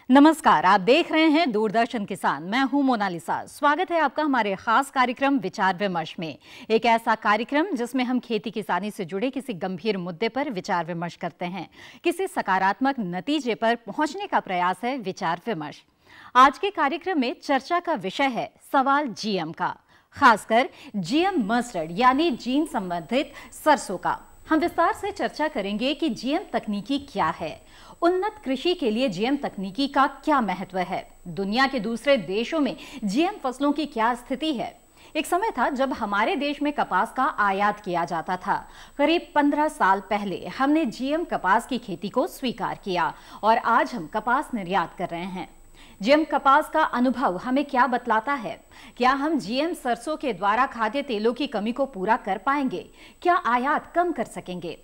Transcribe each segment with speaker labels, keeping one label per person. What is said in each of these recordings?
Speaker 1: नमस्कार, आप देख रहे हैं दूरदर्शन किसान। मैं हूं मोनालिसा। स्वागत है आपका हमारे खास कार्यक्रम विचार विमर्श में। एक ऐसा कार्यक्रम जिसमें हम खेती किसानी से जुड़े किसी गंभीर मुद्दे पर विचार विमर्श करते हैं। किसी सकारात्मक नतीजे पर पहुंचने का प्रयास है विचार विमर्श। आज के कार्यक्रम में चर्चा का विषय है सवाल जीएम का, खासकर जीएम मस्टर्ड यानी जीन संबंधित सरसों का। हम विस्तार से चर्चा करेंगे कि जीएम तकनीकी क्या है, उन्नत कृषि के लिए जीएम तकनीकी का क्या महत्व है, दुनिया के दूसरे देशों में जीएम फसलों की क्या स्थिति है। एक समय था जब हमारे देश में कपास का आयात किया जाता था। करीब 15 साल पहले हमने जीएम कपास की खेती को स्वीकार किया और आज हम कपास निर्यात कर रहे हैं। जीएम कपास का अनुभव हमें क्या बतलाता है? क्या हम जीएम सरसों के द्वारा खाद्य तेलों की कमी को पूरा कर पाएंगे? क्या आयात कम कर सकेंगे?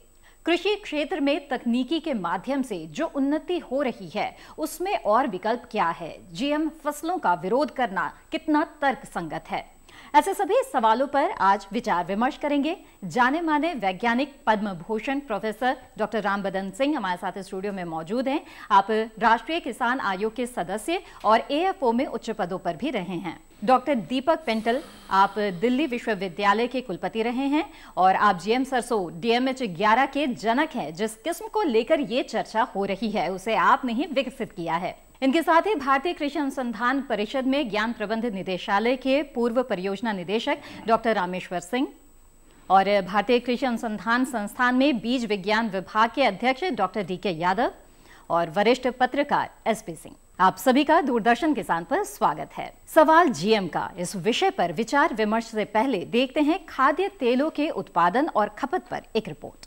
Speaker 1: कृषि क्षेत्र में तकनीकी के माध्यम से जो उन्नति हो रही है उसमें और विकल्प क्या है? जीएम फसलों का विरोध करना कितना तर्कसंगत है? ऐसे सभी सवालों पर आज विचार विमर्श करेंगे। जाने माने वैज्ञानिक पद्म भूषण प्रोफेसर डॉक्टर रामबदन सिंह हमारे साथ स्टूडियो में मौजूद हैं। आप राष्ट्रीय किसान आयोग के सदस्य और एएफओ में उच्च पदों पर भी रहे हैं। डॉक्टर दीपक पेंटल, आप दिल्ली विश्वविद्यालय के कुलपति रहे हैं और आप जीएम सरसों DMH 11 के जनक हैं। जिस किस्म को लेकर ये चर्चा हो रही है उसे आपने ही विकसित किया है। इनके साथ ही भारतीय कृषि अनुसंधान परिषद में ज्ञान प्रबंध निदेशालय के पूर्व परियोजना निदेशक डॉक्टर रामेश्वर सिंह और भारतीय कृषि अनुसंधान संस्थान में बीज विज्ञान विभाग के अध्यक्ष डॉक्टर DK यादव और वरिष्ठ पत्रकार SP सिंह। आप सभी का दूरदर्शन किसान पर स्वागत है। सवाल जीएम का इस विषय पर विचार विमर्श से पहले देखते हैं खाद्य तेलों के उत्पादन और खपत पर एक रिपोर्ट।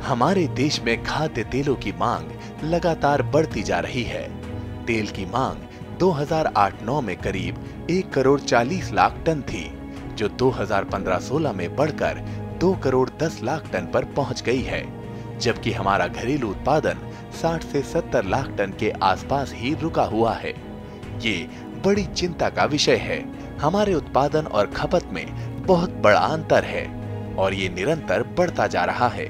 Speaker 2: हमारे देश में खाद्य तेलों की मांग लगातार बढ़ती जा रही है। तेल की मांग 2008-9 में करीब 1 करोड़ 40 लाख टन थी, जो 2015-16 में बढ़कर 2 करोड़ 10 लाख टन पर पहुंच गई है, जबकि हमारा घरेलू उत्पादन 60 से 70 लाख टन के आसपास ही रुका हुआ है। ये बड़ी चिंता का विषय है। हमारे उत्पादन और खपत में बहुत बड़ा अंतर है और ये निरंतर बढ़ता जा रहा है,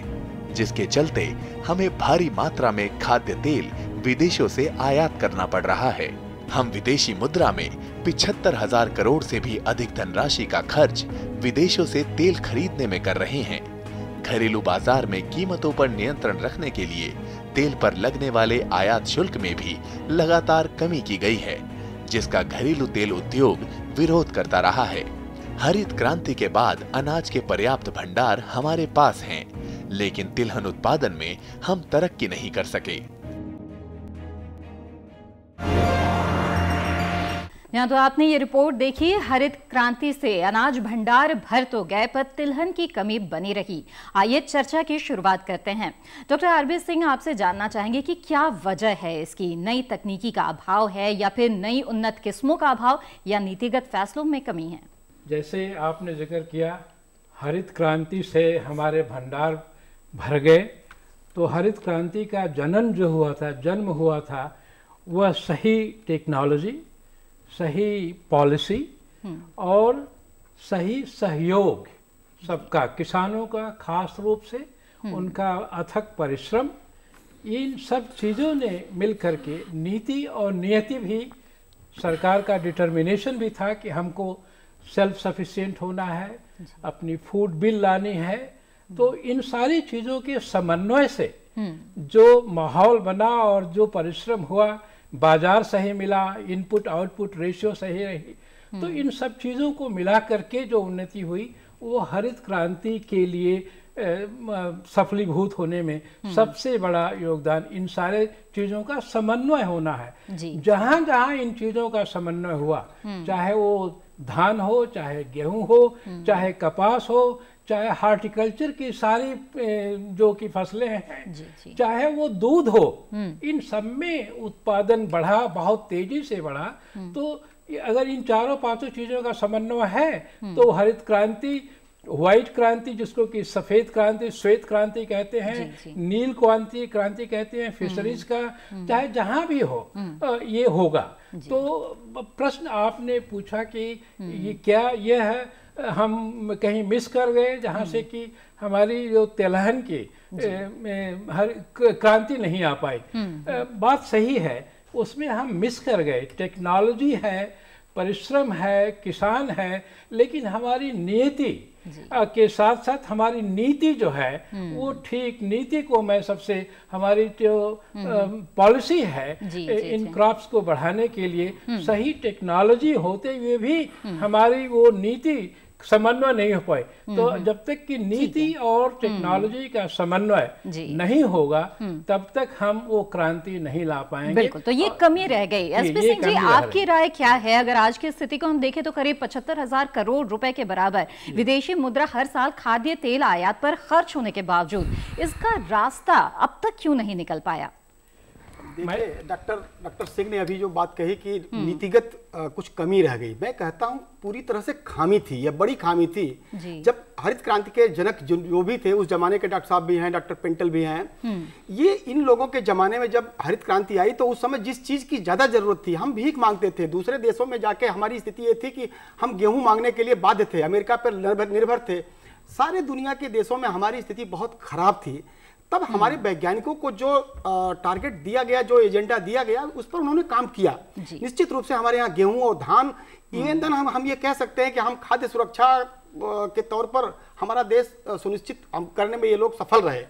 Speaker 2: जिसके चलते हमें भारी मात्रा में खाद्य तेल विदेशों से आयात करना पड़ रहा है। हम विदेशी मुद्रा में 75,000 करोड़ से भी अधिक धनराशि का खर्च विदेशों से तेल खरीदने में कर रहे हैं। घरेलू बाजार में कीमतों पर नियंत्रण रखने के लिए तेल पर लगने वाले आयात शुल्क में भी लगातार कमी की गई है, जिसका घरेलू तेल उद्योग विरोध करता रहा है। हरित क्रांति के बाद अनाज के पर्याप्त भंडार हमारे पास हैं, लेकिन तिलहन उत्पादन में हम तरक्की नहीं कर सके।
Speaker 1: यहाँ तो आपने ये रिपोर्ट देखी। हरित क्रांति से अनाज भंडार भर तो गए पर तिलहन की कमी बनी रही। आइए चर्चा की शुरुआत करते हैं। डॉक्टर RB सिंह, आपसे जानना चाहेंगे कि क्या वजह है इसकी? नई तकनीकी का अभाव है या फिर नई उन्नत किस्मों का अभाव या नीतिगत फैसलों में कमी है?
Speaker 3: जैसे आपने जिक्र किया, हरित क्रांति से हमारे भंडार भर गए, तो हरित क्रांति का जन्म हुआ था वह सही टेक्नोलॉजी, सही पॉलिसी और सही सहयोग सबका, किसानों का खास रूप से उनका अथक परिश्रम, इन सब चीज़ों ने मिलकर के नीति और नियति भी, सरकार का डिटर्मिनेशन भी था कि हमको सेल्फ सफिशिएंट होना है, अपनी फूड बिल लानी है। तो इन सारी चीज़ों के समन्वय से जो माहौल बना और जो परिश्रम हुआ, बाजार सही मिला, इनपुट आउटपुट रेशियो सही रही, तो इन सब चीज़ों को मिला करके जो उन्नति हुई वो हरित क्रांति के लिए सफलीभूत होने में सबसे बड़ा योगदान इन सारे चीज़ों का समन्वय होना है। जहाँ जहाँ इन चीज़ों का समन्वय हुआ, चाहे वो धान हो, चाहे गेहूं हो, चाहे कपास हो, चाहे हार्टिकल्चर की सारी जो की फसलें हैं, चाहे वो दूध हो, इन सब में उत्पादन बढ़ा, बहुत तेजी से बढ़ा। तो अगर इन चारों पांचों चीज़ों का समन्वय है तो हरित क्रांति, व्हाइट क्रांति जिसको कि सफेद क्रांति, श्वेत क्रांति कहते हैं, नील क्रांति कहते हैं, फिशरीज का, चाहे जहां भी हो ये होगा। तो प्रश्न आपने पूछा कि ये क्या, यह है हम कहीं मिस कर गए, जहाँ से कि हमारी जो तिलहन की हर क्रांति नहीं आ पाई। बात सही है, उसमें हम मिस कर गए। टेक्नोलॉजी है, परिश्रम है, किसान है, लेकिन हमारी नियति के साथ साथ हमारी नीति जो है वो ठीक, नीति को मैं सबसे, हमारी जो पॉलिसी है इन क्रॉप्स को बढ़ाने के लिए, सही टेक्नोलॉजी होते हुए भी हमारी वो नीति समन्वय नहीं हो पाए। तो जब तक कि नीति और टेक्नोलॉजी का समन्वय नहीं होगा तब तक हम वो क्रांति नहीं ला पाएंगे।
Speaker 1: बिल्कुल, तो ये कमी रह गई। एसपी सिंह जी, आपकी राय क्या है? अगर आज की स्थिति को हम देखें तो करीब 75,000 करोड़ रुपए के बराबर विदेशी मुद्रा हर साल खाद्य तेल आयात पर खर्च होने के बावजूद इसका रास्ता अब तक क्यों नहीं निकल पाया?
Speaker 4: देखिए, डॉक्टर सिंह ने अभी जो बात कही कि नीतिगत कुछ कमी रह गई, मैं कहता हूं पूरी तरह से खामी थी, यह बड़ी खामी थी। जब हरित क्रांति के जनक जो भी थे उस जमाने के, डॉक्टर साहब भी हैं, डॉक्टर पेंटल भी हैं, ये इन लोगों के जमाने में जब हरित क्रांति आई तो उस समय जिस चीज की ज्यादा जरूरत थी, हम भीख मांगते थे। दूसरे देशों में जाके हमारी स्थिति ये थी कि हम गेहूं मांगने के लिए बाध्य थे, अमेरिका पर निर्भर थे। सारे दुनिया के देशों में हमारी स्थिति बहुत खराब थी। तब हमारे वैज्ञानिकों को जो टारगेट दिया गया, जो एजेंडा दिया गया, उस पर उन्होंने काम किया। निश्चित रूप से हमारे यहाँ गेहूं और धान, इवन देन हम ये कह सकते हैं कि हम खाद्य सुरक्षा के तौर पर हमारा देश सुनिश्चित करने में ये लोग सफल रहे।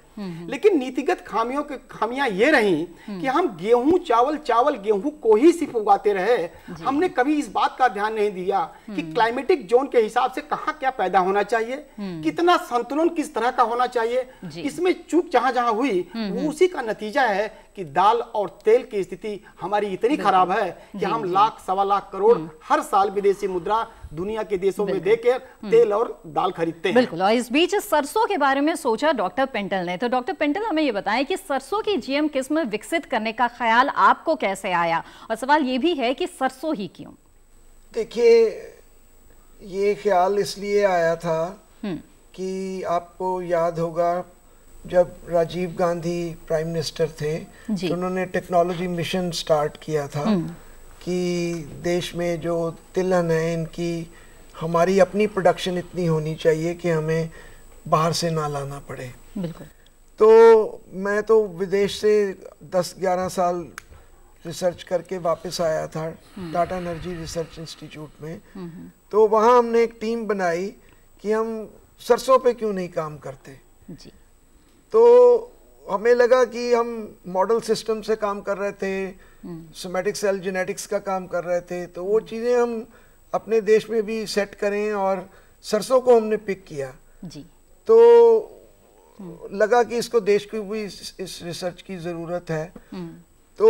Speaker 4: लेकिन नीतिगत खामियां ये रही कि हम गेहूं चावल गेहूं को ही सिर्फ उगाते रहे। हमने कभी इस बात का ध्यान नहीं दिया कि क्लाइमेटिक जोन के हिसाब से कहाँ क्या पैदा होना चाहिए, कितना संतुलन किस तरह का होना चाहिए। इसमें चूक जहां जहां हुई वो उसी का नतीजा है कि दाल और तेल की स्थिति हमारी इतनी खराब है कि हम लाख सवा लाख करोड़ हर साल विदेशी मुद्रा दुनिया के देशों में देकर तेल और दाल खरीदते हैं।
Speaker 1: बिल्कुल। और इस बीच सरसों के बारे में सोचा डॉक्टर पेंटल ने। तो डॉक्टर पेंटल, हमें ये बताएं कि सरसों की जीएम किस्म विकसित करने का ख्याल आपको कैसे आया, और सवाल ये भी है कि सरसों ही क्यों?
Speaker 5: देखिए, ये ख्याल इसलिए आया था कि आपको याद होगा जब राजीव गांधी प्राइम मिनिस्टर थे तो उन्होंने टेक्नोलॉजी मिशन स्टार्ट किया था कि देश में जो तिलहन है इनकी हमारी अपनी प्रोडक्शन इतनी होनी चाहिए कि हमें बाहर से ना लाना पड़े।
Speaker 1: बिल्कुल।
Speaker 5: तो मैं तो विदेश से 10-11 साल रिसर्च करके वापस आया था टाटा एनर्जी रिसर्च इंस्टीट्यूट में। तो वहाँ हमने एक टीम बनाई कि हम सरसों पे क्यों नहीं काम करते जी। तो हमें लगा कि हम मॉडल सिस्टम से काम कर रहे थे, सोमैटिक सेल जेनेटिक्स का काम कर रहे थे, तो वो चीज़ें हम अपने देश में भी सेट करें, और सरसों को हमने पिक किया जी। तो लगा कि इसको देश को भी इस रिसर्च की ज़रूरत है। तो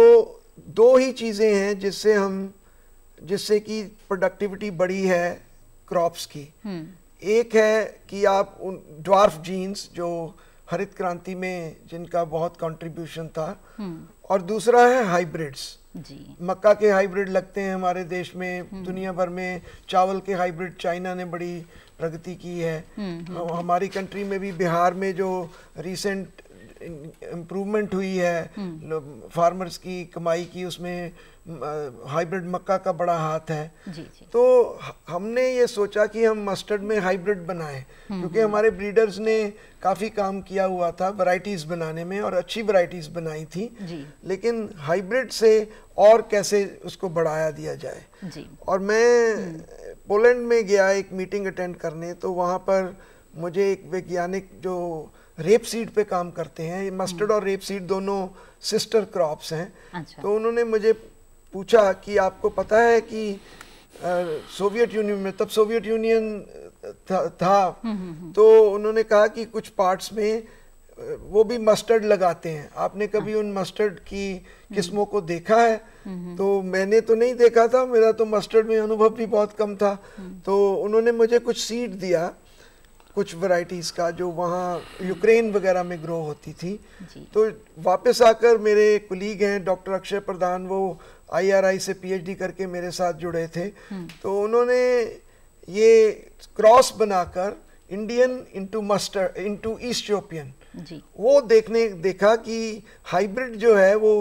Speaker 5: दो ही चीज़ें हैं जिससे कि प्रोडक्टिविटी बढ़ी है क्रॉप्स की। एक है कि आप उन ड्वार्फ जीन्स जो हरित क्रांति में जिनका बहुत कंट्रीब्यूशन था, और दूसरा है हाइब्रिड्स जी। मक्का के हाइब्रिड लगते हैं हमारे देश में, दुनिया भर में चावल के हाइब्रिड चाइना ने बड़ी प्रगति की है। हमारी कंट्री में भी बिहार में जो रिसेंट इम्प्रूवमेंट हुई है फार्मर्स की कमाई की, उसमें हाइब्रिड मक्का का बड़ा हाथ है जी। तो हमने ये सोचा कि हम मस्टर्ड में हाइब्रिड बनाएं, क्योंकि हमारे ब्रीडर्स ने काफ़ी काम किया हुआ था वैरायटीज़ बनाने में, और अच्छी वैरायटीज़ बनाई थी जी। लेकिन हाइब्रिड से और कैसे उसको बढ़ाया दिया जाए जी। और मैं पोलैंड में गया एक मीटिंग अटेंड करने, तो वहाँ पर मुझे एक वैज्ञानिक जो रेप सीड पे काम करते हैं, मस्टर्ड और रेप सीड दोनों सिस्टर क्रॉप्स हैं। अच्छा। तो उन्होंने मुझे पूछा कि आपको पता है कि सोवियत यूनियन में, तब सोवियत यूनियन था तो उन्होंने कहा कि कुछ पार्ट्स में वो भी मस्टर्ड लगाते हैं, आपने कभी उन मस्टर्ड की किस्मों को देखा है? तो मैंने तो नहीं देखा था, मेरा तो मस्टर्ड में अनुभव भी बहुत कम था। तो उन्होंने मुझे कुछ सीड दिया, कुछ वैरायटीज़ का जो वहाँ यूक्रेन वगैरह में ग्रो होती थी जी। तो वापस आकर मेरे कुलीग हैं डॉक्टर अक्षय प्रधान, वो IRI से PhD करके मेरे साथ जुड़े थे, तो उन्होंने ये क्रॉस बनाकर इंडियन इंटू मस्टर्ड इंटू ईस्टियोपियन वो देखा कि हाइब्रिड जो है वो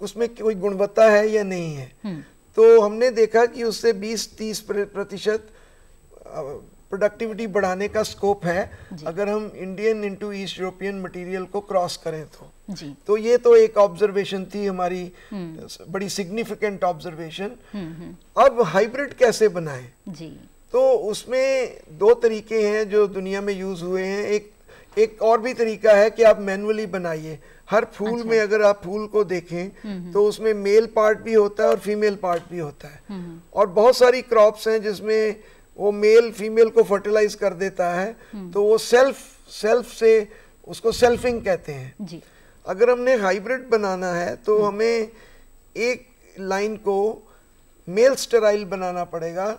Speaker 5: उसमें कोई गुणवत्ता है या नहीं है। तो हमने देखा कि उससे 20-30% प्रोडक्टिविटी बढ़ाने का स्कोप है अगर हम Indian into east European material को क्रॉस करें तो ये तो एक ऑब्जर्वेशन थी हमारी, बड़ी सिग्निफिकेंट ऑब्जर्वेशन। अब हाइब्रिड कैसे बनाएं जी, तो उसमें दो तरीके हैं जो दुनिया में यूज हुए हैं। एक और भी तरीका है कि आप मैनुअली बनाइए। हर फूल में अगर आप फूल को देखें तो उसमें मेल पार्ट भी होता है और फीमेल पार्ट भी होता है, और बहुत सारी क्रॉप्स हैं जिसमें वो मेल फीमेल को फर्टिलाइज कर देता है, तो वो सेल्फ से उसको सेल्फिंग कहते हैं जी। अगर हमने हाइब्रिड बनाना है तो हमें एक लाइन को मेल स्टेराइल बनाना पड़ेगा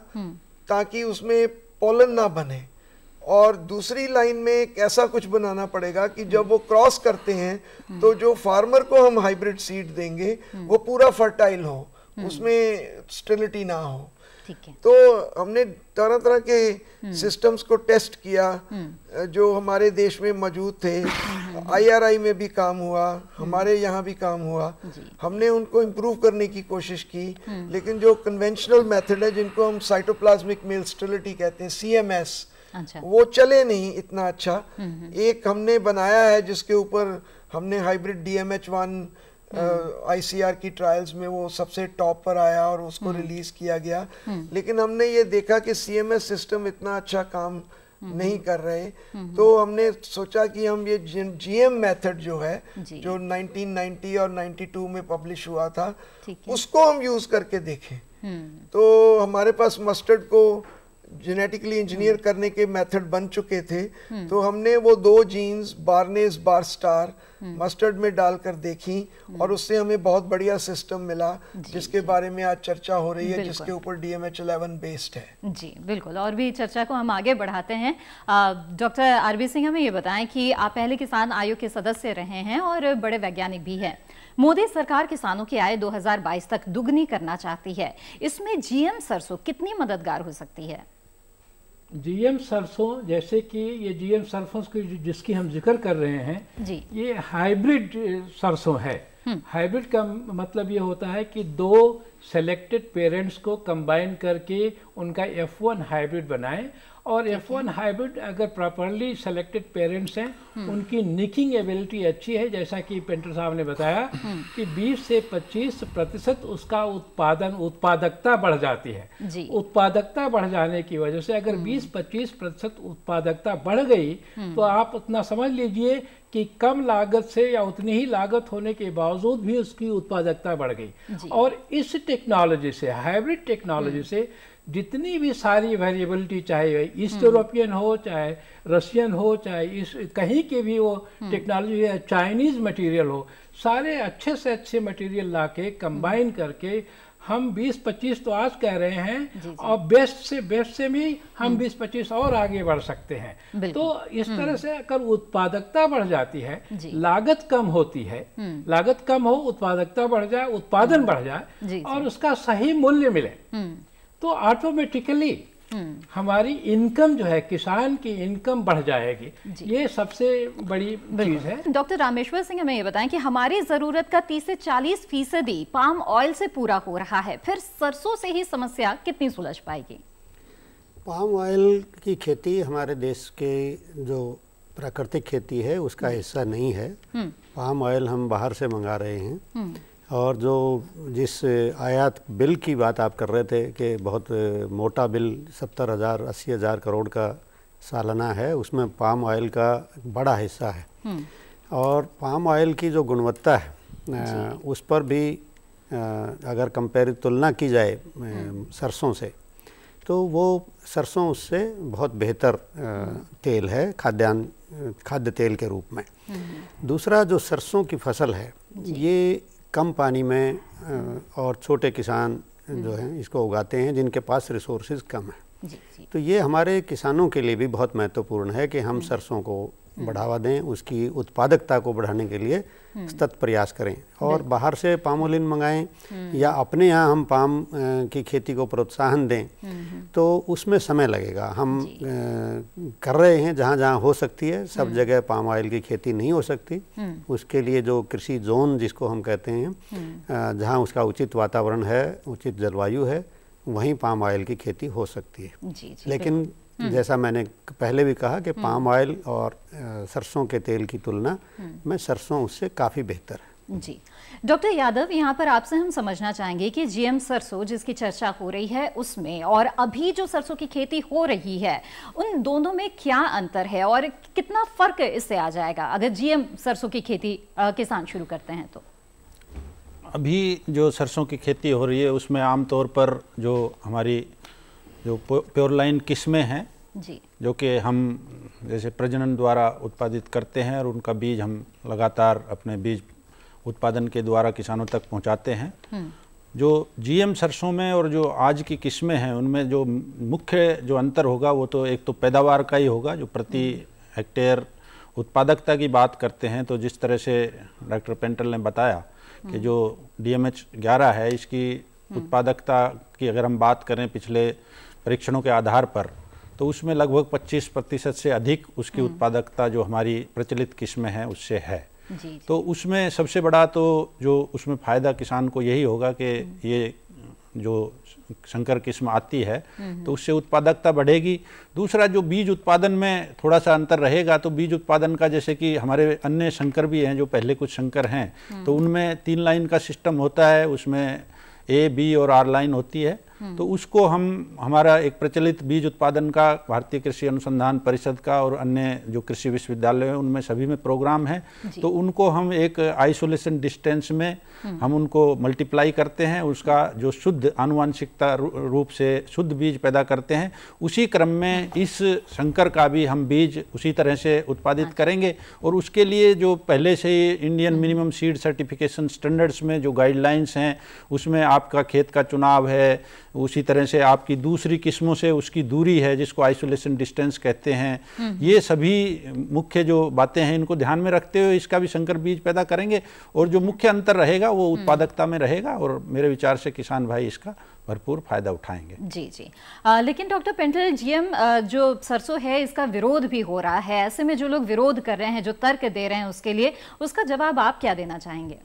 Speaker 5: ताकि उसमें पोलन ना बने, और दूसरी लाइन में एक ऐसा कुछ बनाना पड़ेगा कि जब वो क्रॉस करते हैं तो जो फार्मर को हम हाइब्रिड सीड देंगे वो पूरा फर्टाइल हो, उसमें स्टेरिलिटी ना हो। ठीक है। तो हमने तरह तरह के सिस्टम्स को टेस्ट किया जो हमारे देश में मौजूद थे। IRI में भी काम हुआ, हमारे यहाँ भी काम हुआ, हमने उनको इम्प्रूव करने की कोशिश की, लेकिन जो कन्वेंशनल मेथड है जिनको हम साइटोप्लाज्मिक मेल स्टेरिलिटी कहते हैं, CMS, वो चले नहीं इतना अच्छा। एक हमने बनाया है जिसके ऊपर हमने हाइब्रिड DMH1 ICR की ट्रायल्स में वो सबसे टॉप पर आया और उसको रिलीज किया गया, लेकिन हमने ये देखा कि CMS सिस्टम इतना अच्छा काम नहीं कर रहे, तो हमने सोचा कि हम ये GM मेथड जो है जो 1990 और 92 में पब्लिश हुआ था उसको हम यूज करके देखें। तो हमारे पास मस्टर्ड को जेनेटिकली इंजीनियर करने के मेथड बन चुके थे, तो हमने वो 2 जीन्स बारनेस बार स्टार मस्टर्ड में डालकर देखी और उससे हमें बहुत बढ़िया सिस्टम मिला जिसके बारे में आज चर्चा हो रही है, जिसके ऊपर DMH11 बेस्ड है। जी
Speaker 1: बिल्कुल, और भी चर्चा को हम आगे बढ़ाते हैं। डॉक्टर RB सिंह, हमें ये बताएं कि आप पहले किसान आयोग के सदस्य रहे हैं और बड़े वैज्ञानिक भी हैं। मोदी सरकार किसानों की आय 2022 तक दुगनी करना चाहती है, इसमें GM सरसों कितनी मददगार हो सकती है?
Speaker 3: GM सरसों, जैसे कि ये GM सरसों की जिसकी हम जिक्र कर रहे हैं जी, ये हाइब्रिड सरसों है। हाइब्रिड का मतलब ये होता है कि 2 सेलेक्टेड पेरेंट्स को कंबाइन करके उनका F1 हाइब्रिड बनाएं, और F1 हाइब्रिड अगर प्रॉपरली सेलेक्टेड पेरेंट्स हैं उनकी निकिंग एबिलिटी अच्छी है, जैसा कि पेंटर साहब ने बताया कि 20 से 25% उसका उत्पादकता बढ़ जाती है। उत्पादकता बढ़ जाने की वजह से अगर 20-25% उत्पादकता बढ़ गई तो आप उतना समझ लीजिए कि कम लागत से या उतनी ही लागत होने के बावजूद भी उसकी उत्पादकता बढ़ गई। और इस टेक्नोलॉजी से, हाइब्रिड टेक्नोलॉजी से जितनी भी सारी वेरिएबिलिटी, चाहे ईस्ट यूरोपियन हो, चाहे रशियन हो, चाहे इस कहीं के भी वो टेक्नोलॉजी है, चाइनीज मटेरियल हो, सारे अच्छे से अच्छे मटेरियल लाके कंबाइन करके हम 20-25 तो आज कह रहे हैं, और बेस्ट से भी हम 20-25 और आगे बढ़ सकते हैं। तो इस तरह से अगर उत्पादकता बढ़ जाती है, लागत कम होती है, लागत कम हो, उत्पादकता बढ़ जाए, उत्पादन बढ़ जाए और उसका सही मूल्य मिले, तो ऑटोमेटिकली हमारी इनकम जो है, किसान की इनकम बढ़ जाएगी। ये सबसे बड़ी चीज है।
Speaker 1: डॉक्टर रामेश्वर सिंह, हमें ये बताएं कि हमारी जरूरत का 30 से 40% पाम ऑयल से पूरा हो रहा है, फिर सरसों से ही समस्या कितनी सुलझ पाएगी?
Speaker 6: पाम ऑयल की खेती हमारे देश के जो प्राकृतिक खेती है उसका हिस्सा नहीं है। पाम ऑयल हम बाहर से मंगा रहे हैं, और जो जिस आयात बिल की बात आप कर रहे थे कि बहुत मोटा बिल 70,000-80,000 करोड़ का सालाना है, उसमें पाम ऑयल का बड़ा हिस्सा है। और पाम ऑयल की जो गुणवत्ता है उस पर भी अगर तुलना की जाए सरसों से, तो वो सरसों उससे बहुत बेहतर तेल है खाद्य तेल के रूप में। दूसरा, जो सरसों की फसल है ये कम पानी में और छोटे किसान जो हैं इसको उगाते हैं जिनके पास रिसोर्सेज कम है। तो ये हमारे किसानों के लिए भी बहुत महत्वपूर्ण है कि हम सरसों को बढ़ावा दें, उसकी उत्पादकता को बढ़ाने के लिए सतत प्रयास करें, और बाहर से पामोलिन मंगाएं या अपने यहाँ हम पाम की खेती को प्रोत्साहन दें, तो उसमें समय लगेगा। हम कर रहे हैं जहाँ जहाँ हो सकती है, सब जगह पाम ऑयल की खेती नहीं हो सकती। उसके लिए जो कृषि जोन जिसको हम कहते हैं, जहाँ उसका उचित वातावरण है, उचित जलवायु है, वहीं पाम ऑयल की खेती हो सकती है। लेकिन जैसा मैंने पहले भी कहा कि पाम ऑयल और सरसों के तेल की तुलना में सरसों उससे काफ़ी बेहतर है।
Speaker 1: जी डॉक्टर यादव, यहाँ पर आपसे हम समझना चाहेंगे कि जीएम सरसों जिसकी चर्चा हो रही है उसमें और अभी जो सरसों की खेती हो रही है उन दोनों में क्या अंतर है और कितना फर्क इससे आ जाएगा अगर जीएम सरसों की खेती किसान शुरू करते हैं तो?
Speaker 7: अभी जो सरसों की खेती हो रही है उसमें आमतौर पर जो हमारी जो प्योर लाइन किस्में हैं
Speaker 1: जी,
Speaker 7: जो कि हम जैसे प्रजनन द्वारा उत्पादित करते हैं और उनका बीज हम लगातार अपने बीज उत्पादन के द्वारा किसानों तक पहुंचाते हैं। जो जीएम सरसों में और जो आज की किस्में हैं उनमें जो मुख्य जो अंतर होगा वो तो एक तो पैदावार का ही होगा। जो प्रति हेक्टेयर उत्पादकता की बात करते हैं तो जिस तरह से डॉक्टर पेंटल ने बताया कि जो DMH-11 है इसकी उत्पादकता की अगर हम बात करें पिछले परीक्षणों के आधार पर तो उसमें लगभग 25% से अधिक उसकी उत्पादकता जो हमारी प्रचलित किस्में हैं उससे है।
Speaker 1: जी।
Speaker 7: तो उसमें सबसे बड़ा तो जो उसमें फ़ायदा किसान को यही होगा कि ये जो संकर किस्म आती है तो उससे उत्पादकता बढ़ेगी। दूसरा जो बीज उत्पादन में थोड़ा सा अंतर रहेगा तो बीज उत्पादन का जैसे कि हमारे अन्य संकर भी हैं जो पहले कुछ संकर हैं तो उनमें 3 लाइन का सिस्टम होता है, उसमें A, B और R लाइन होती है। तो उसको हम हमारा एक प्रचलित बीज उत्पादन का भारतीय कृषि अनुसंधान परिषद का और अन्य जो कृषि विश्वविद्यालय हैं उनमें सभी में प्रोग्राम है तो उनको हम एक आइसोलेशन डिस्टेंस में हम उनको मल्टीप्लाई करते हैं, उसका जो शुद्ध आनुवांशिकता रूप से शुद्ध बीज पैदा करते हैं। उसी क्रम में इस संकर का भी हम बीज उसी तरह से उत्पादित करेंगे और उसके लिए जो पहले से ही Indian minimum seed certification standards में जो गाइडलाइंस हैं उसमें आपका खेत का चुनाव है, उसी तरह से आपकी दूसरी किस्मों से उसकी दूरी है जिसको आइसोलेशन डिस्टेंस कहते हैं। ये सभी मुख्य जो बातें हैं इनको ध्यान में रखते हुए इसका भी संकर बीज पैदा करेंगे और जो मुख्य अंतर रहेगा वो उत्पादकता में रहेगा और मेरे विचार से किसान भाई इसका भरपूर फायदा उठाएंगे।
Speaker 1: जी जी। लेकिन डॉक्टर पेंटल, जीएम जो सरसों है इसका विरोध भी हो रहा है, ऐसे में जो लोग विरोध कर रहे हैं, जो तर्क दे रहे हैं उसके लिए, उसका जवाब आप क्या देना चाहेंगे?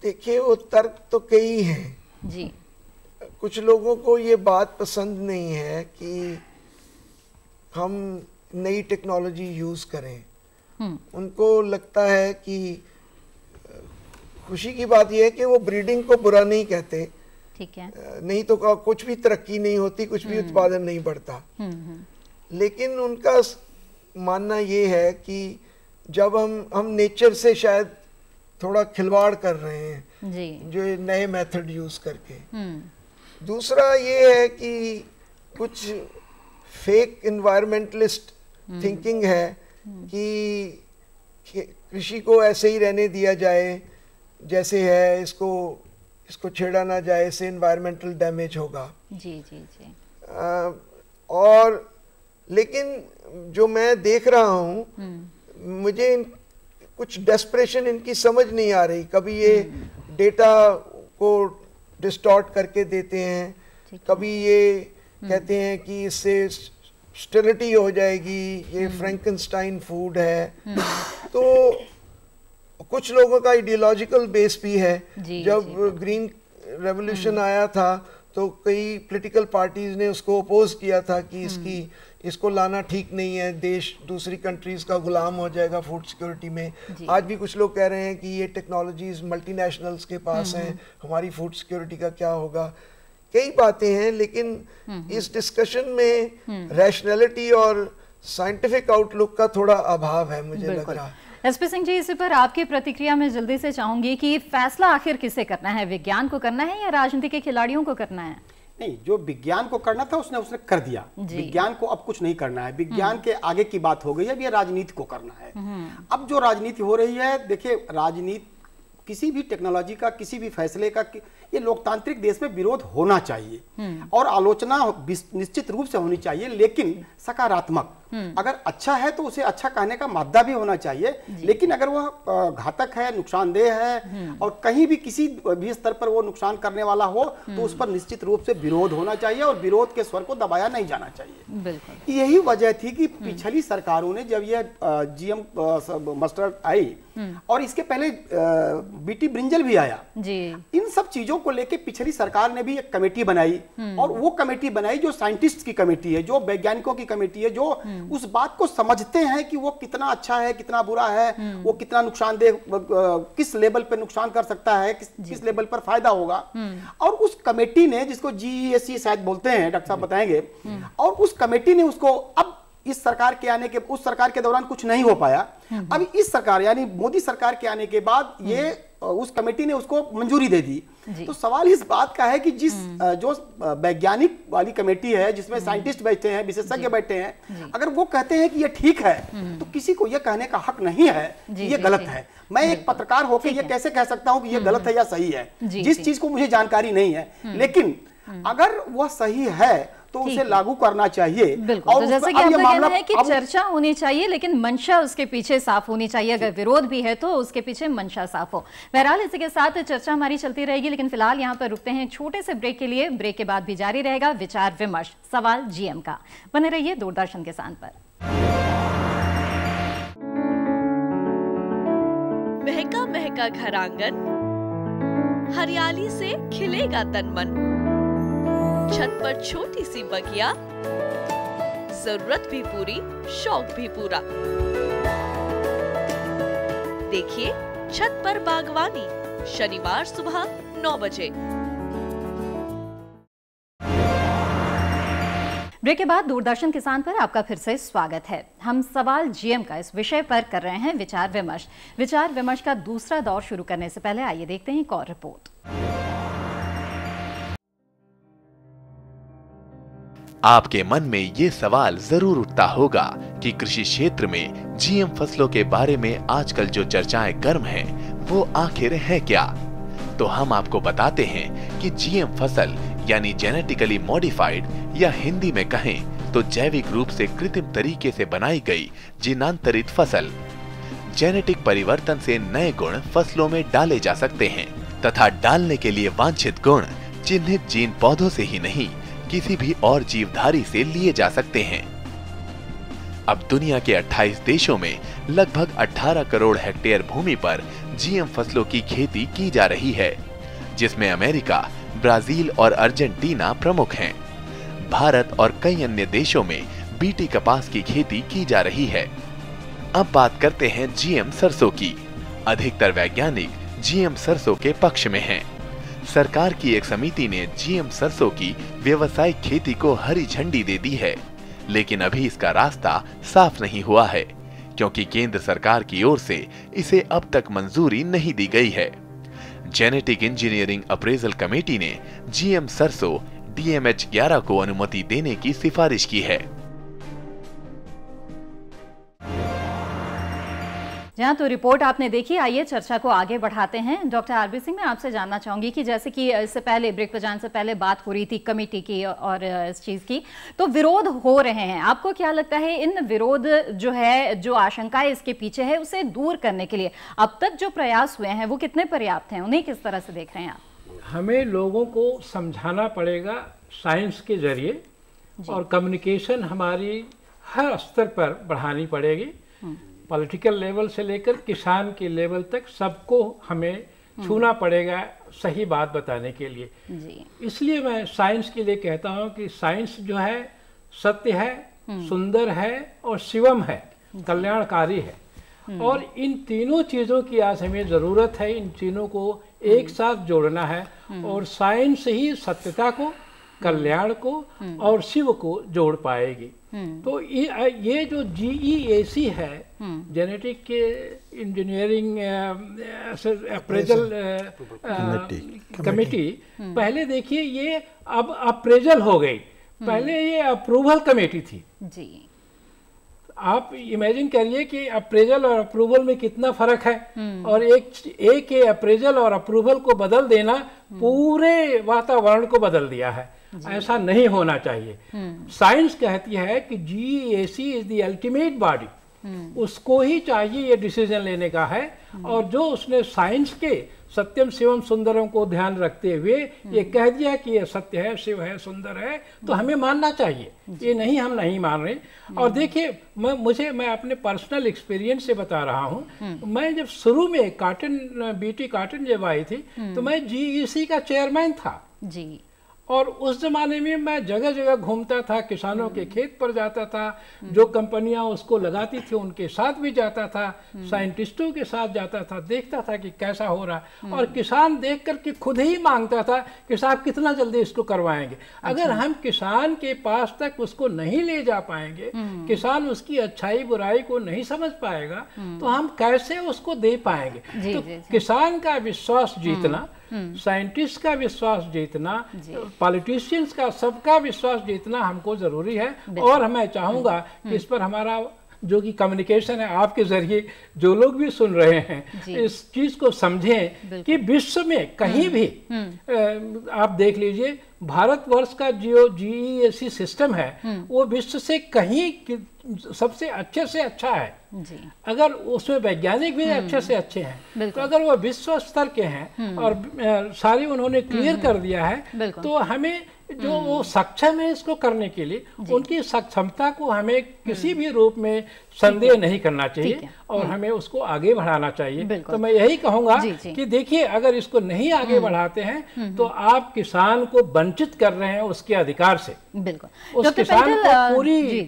Speaker 5: देखिए वो तर्क तो कई हैं
Speaker 1: जी।
Speaker 5: कुछ लोगों को ये बात पसंद नहीं है कि हम नई टेक्नोलॉजी यूज़ करें। उनको लगता है कि खुशी की बात यह है कि वो ब्रीडिंग को बुरा नहीं कहते,
Speaker 1: ठीक है,
Speaker 5: नहीं तो कुछ भी तरक्की नहीं होती, कुछ भी उत्पादन नहीं बढ़ता। लेकिन उनका मानना ये है कि जब हम नेचर से शायद थोड़ा खिलवाड़ कर रहे हैं
Speaker 1: जी,
Speaker 5: जो नए मेथड यूज करके। दूसरा ये है कि कुछ फेक एनवायरमेंटलिस्ट थिंकिंग है कि कृषि को ऐसे ही रहने दिया जाए जैसे है, इसको छेड़ा ना जाए, इससे एनवायरमेंटल डैमेज होगा।
Speaker 1: जी जी जी।
Speaker 5: और लेकिन जो मैं देख रहा हूँ मुझे कुछ डेस्परेशन इनकी समझ नहीं आ रही। कभी ये डेटा को डिस्टॉर्ट करके देते हैं, कभी ये कहते हैं कि इससे स्टेरिटी हो जाएगी, ये फ्रैंकनस्टाइन फूड है। तो कुछ लोगों का आइडियोलॉजिकल बेस भी है। जब ग्रीन रेवोल्यूशन आया था तो कई पॉलिटिकल पार्टीज ने उसको अपोज किया था कि इसको लाना ठीक नहीं है, देश दूसरी कंट्रीज का गुलाम हो जाएगा फूड सिक्योरिटी में। आज भी कुछ लोग कह रहे हैं कि ये टेक्नोलॉजीज मल्टीनेशनल्स के पास हैं, हमारी फूड सिक्योरिटी का क्या होगा। कई बातें हैं, लेकिन इस डिस्कशन में रैशनैलिटी और साइंटिफिक आउटलुक का थोड़ा अभाव है, मुझे लग रहा है।
Speaker 1: एसपी सिंह जी, इसी पर आपकी प्रतिक्रिया में जल्दी से चाहूंगी कि फैसला आखिर किसे करना है, विज्ञान को करना है या राजनीति के खिलाड़ियों को करना है?
Speaker 4: नहीं, जो विज्ञान को करना था उसने कर दिया। विज्ञान को अब कुछ नहीं करना है, विज्ञान के आगे की बात हो गई है, अब ये राजनीति को करना है। अब जो राजनीति हो रही है, देखिए राजनीति किसी भी टेक्नोलॉजी का, किसी भी फैसले का, ये लोकतांत्रिक देश में विरोध होना चाहिए और आलोचना निश्चित रूप से होनी चाहिए, लेकिन सकारात्मक। अगर अच्छा है तो उसे अच्छा कहने का मादा भी होना चाहिए, लेकिन अगर वह घातक है, नुकसानदेह है और कहीं भी किसी भी स्तर पर वो नुकसान करने वाला हो तो उस पर निश्चित रूप से विरोध होना चाहिए और विरोध के स्वर को दबाया नहीं जाना चाहिए।
Speaker 1: बिल्कुल।
Speaker 4: यही वजह थी कि पिछली सरकारों ने, जब यह जीएम मस्टर्ड आई और इसके पहले बीटी ब्रिंजल भी आया,
Speaker 1: जी,
Speaker 4: इन सब चीजों को लेके पिछली सरकार ने भी एक कमेटी बनाई, और वो कमेटी बनाई जो साइंटिस्ट की कमेटी है, जो वैज्ञानिकों की कमेटी है, जो उस बात को समझते हैं कि वो कितना अच्छा है, कितना बुरा है, वो कितना नुकसानदेह, किस लेवल पे नुकसान कर सकता है, किस लेवल पर फायदा होगा। और उस कमेटी ने, जिसको GEAC शायद बोलते हैं, डॉक्टर साहब बताएंगे, और उस कमेटी ने उसको, अब इस सरकार के आने के, उस सरकार के दौरान कुछ नहीं हो पाया, अब इस सरकार यानी मोदी सरकार के आने के बाद ये उस कमेटी ने उसको मंजूरी दे दी। तो सवाल इस बात का है कि जो वैज्ञानिक वाली कमेटी है, जिसमें साइंटिस्ट बैठे हैं, विशेषज्ञ बैठे हैं, अगर वो कहते हैं कि ये ठीक है, तो किसी को ये कहने का हक नहीं है कि ये गलत है। मैं एक पत्रकार होकर ये कैसे कह सकता हूं कि ये गलत है या सही है, जिस चीज को मुझे जानकारी नहीं है। लेकिन अगर वह सही है तो उसे लागू करना चाहिए।
Speaker 1: बिल्कुल, तो जैसे कि आपका कहना है कि चर्चा होनी चाहिए, लेकिन मंशा उसके पीछे साफ होनी चाहिए। अगर विरोध भी है तो उसके पीछे मंशा साफ हो। बहरहाल इसी के साथ चर्चा हमारी चलती रहेगी, लेकिन फिलहाल यहाँ पर रुकते हैं छोटे से ब्रेक के लिए। ब्रेक के बाद भी जारी रहेगा विचार विमर्श, सवाल GM का। बने रहिए दूरदर्शन किसान पर।
Speaker 8: महका महका घर आंगन, हरियाली से खिलेगा तन मन, छत पर छोटी सी बगिया, जरूरत भी पूरी, शौक भी पूरा। देखिए छत पर बागवानी, शनिवार सुबह 9 बजे।
Speaker 1: ब्रेक के बाद दूरदर्शन किसान पर आपका फिर से स्वागत है। हम सवाल GM का इस विषय पर कर रहे हैं विचार विमर्श। विचार विमर्श का दूसरा दौर शुरू करने से पहले आइए देखते हैं एक और रिपोर्ट।
Speaker 2: आपके मन में ये सवाल जरूर उठता होगा कि कृषि क्षेत्र में GM फसलों के बारे में आजकल जो चर्चाएं गर्म हैं, वो आखिर है क्या? तो हम आपको बताते हैं कि GM फसल यानी जेनेटिकली मॉडिफाइड, या हिंदी में कहें तो जैविक रूप से कृत्रिम तरीके से बनाई गई जीनांतरित फसल। जेनेटिक परिवर्तन से नए गुण फसलों में डाले जा सकते हैं, तथा डालने के लिए वांछित गुण चिन्हित जीन पौधों से ही नहीं, किसी भी और जीवधारी से लिए जा सकते हैं। अब दुनिया के 28 देशों में लगभग 18 करोड़ हेक्टेयर भूमि पर GM फसलों की खेती की जा रही है, जिसमें अमेरिका, ब्राजील और अर्जेंटीना प्रमुख हैं। भारत और कई अन्य देशों में BT कपास की खेती की जा रही है। अब बात करते हैं GM सरसों की। अधिकतर वैज्ञानिक GM सरसों के पक्ष में हैं। सरकार की एक समिति ने GM सरसों की व्यावसायिक खेती को हरी झंडी दे दी है, लेकिन अभी इसका रास्ता साफ नहीं हुआ है, क्योंकि केंद्र सरकार की ओर से इसे अब तक मंजूरी नहीं दी गई है। जेनेटिक इंजीनियरिंग अप्रेजल कमेटी ने GM सरसों DMH11 को अनुमति देने की सिफारिश की है।
Speaker 1: जहाँ तो रिपोर्ट आपने देखी, आइए चर्चा को आगे बढ़ाते हैं। डॉक्टर आरबी सिंह, मैं आपसे जानना चाहूंगी कि जैसे कि इससे पहले ब्रेक पर जाने से पहले बात हो रही थी कमेटी की और इस चीज की, तो विरोध हो रहे हैं। आपको क्या लगता है इन विरोध जो है, जो आशंकाएं इसके पीछे है, उसे दूर करने के लिए अब तक जो प्रयास हुए हैं वो कितने पर्याप्त हैं? उन्हें किस तरह से देख रहे हैं आप?
Speaker 3: हमें लोगों को समझाना पड़ेगा साइंस के जरिए, और कम्युनिकेशन हमारी हर स्तर पर बढ़ानी पड़ेगी। पॉलिटिकल लेवल से लेकर किसान के लेवल तक सबको हमें छूना पड़ेगा सही बात बताने के लिए। इसलिए मैं साइंस के लिए कहता हूं कि साइंस जो है सत्य है, सुंदर है और शिवम है, कल्याणकारी है। और इन तीनों चीज़ों की आज हमें ज़रूरत है। इन तीनों को एक साथ जोड़ना है, और साइंस ही सत्यता को, कल्याण को और शिव को जोड़ पाएगी। तो ये जो GEAC है, जेनेटिक इंजीनियरिंग अप्रेजल कमेटी, पहले देखिए ये अब अप्रेजल हो गई, पहले ये अप्रूवल कमेटी थी जी। आप इमेजिन करिए कि अप्रेजल और अप्रूवल में कितना फर्क है, और एक के अप्रेजल और अप्रूवल को बदल देना पूरे वातावरण को बदल दिया है। ऐसा नहीं होना चाहिए। साइंस कहती है कि GEAC is the ultimate body, उसको ही चाहिए ये डिसीजन लेने का है। और जो उसने साइंस के सत्यम शिवम सुंदरम को ध्यान रखते हुए ये कह दिया कि ये सत्य है, शिव है, सुंदर है, तो हमें मानना चाहिए। ये नहीं, हम नहीं मान रहे। और देखिए, मैं अपने पर्सनल एक्सपीरियंस से बता रहा हूँ। मैं जब शुरू में बीटी कॉटन जब आई थी तो मैं GEC का चेयरमैन था
Speaker 1: जी।
Speaker 3: और उस ज़माने में मैं जगह जगह घूमता था, किसानों के खेत पर जाता था, जो कंपनियां उसको लगाती थी उनके साथ भी जाता था, साइंटिस्टों के साथ जाता था, देखता था कि कैसा हो रहा। और किसान देख कर के खुद ही मांगता था कि साहब कितना जल्दी इसको करवाएंगे। अगर हम किसान के पास तक उसको नहीं ले जा पाएंगे, किसान उसकी अच्छाई बुराई को नहीं समझ पाएगा, तो हम कैसे उसको दे पाएंगे। तो किसान का विश्वास जीतना, साइंटिस्ट का विश्वास जीतना, पॉलिटिशियंस का, सबका विश्वास जीतना हमको जरूरी है। और मैं चाहूंगा कि इस पर हमारा जो कि कम्युनिकेशन है आपके जरिए जो लोग भी सुन रहे हैं इस चीज को समझें कि विश्व में कहीं भी आप देख लीजिए, भारतवर्ष का जो GEC सिस्टम है वो विश्व से कहीं सबसे अच्छे से अच्छा है जी। अगर उसमें वैज्ञानिक भी अच्छे से अच्छे हैं, तो अगर वो विश्व स्तर के हैं और सारी उन्होंने क्लियर कर दिया है, तो हमें जो वो सक्षम है इसको करने के लिए, उनकी सक्षमता को हमें किसी भी रूप में संदेह नहीं करना चाहिए और हमें उसको आगे बढ़ाना चाहिए। तो मैं यही कहूंगा कि देखिए, अगर इसको नहीं आगे बढ़ाते हैं तो आप किसान को वंचित कर रहे हैं उसके अधिकार से। बिल्कुल, उस किसान को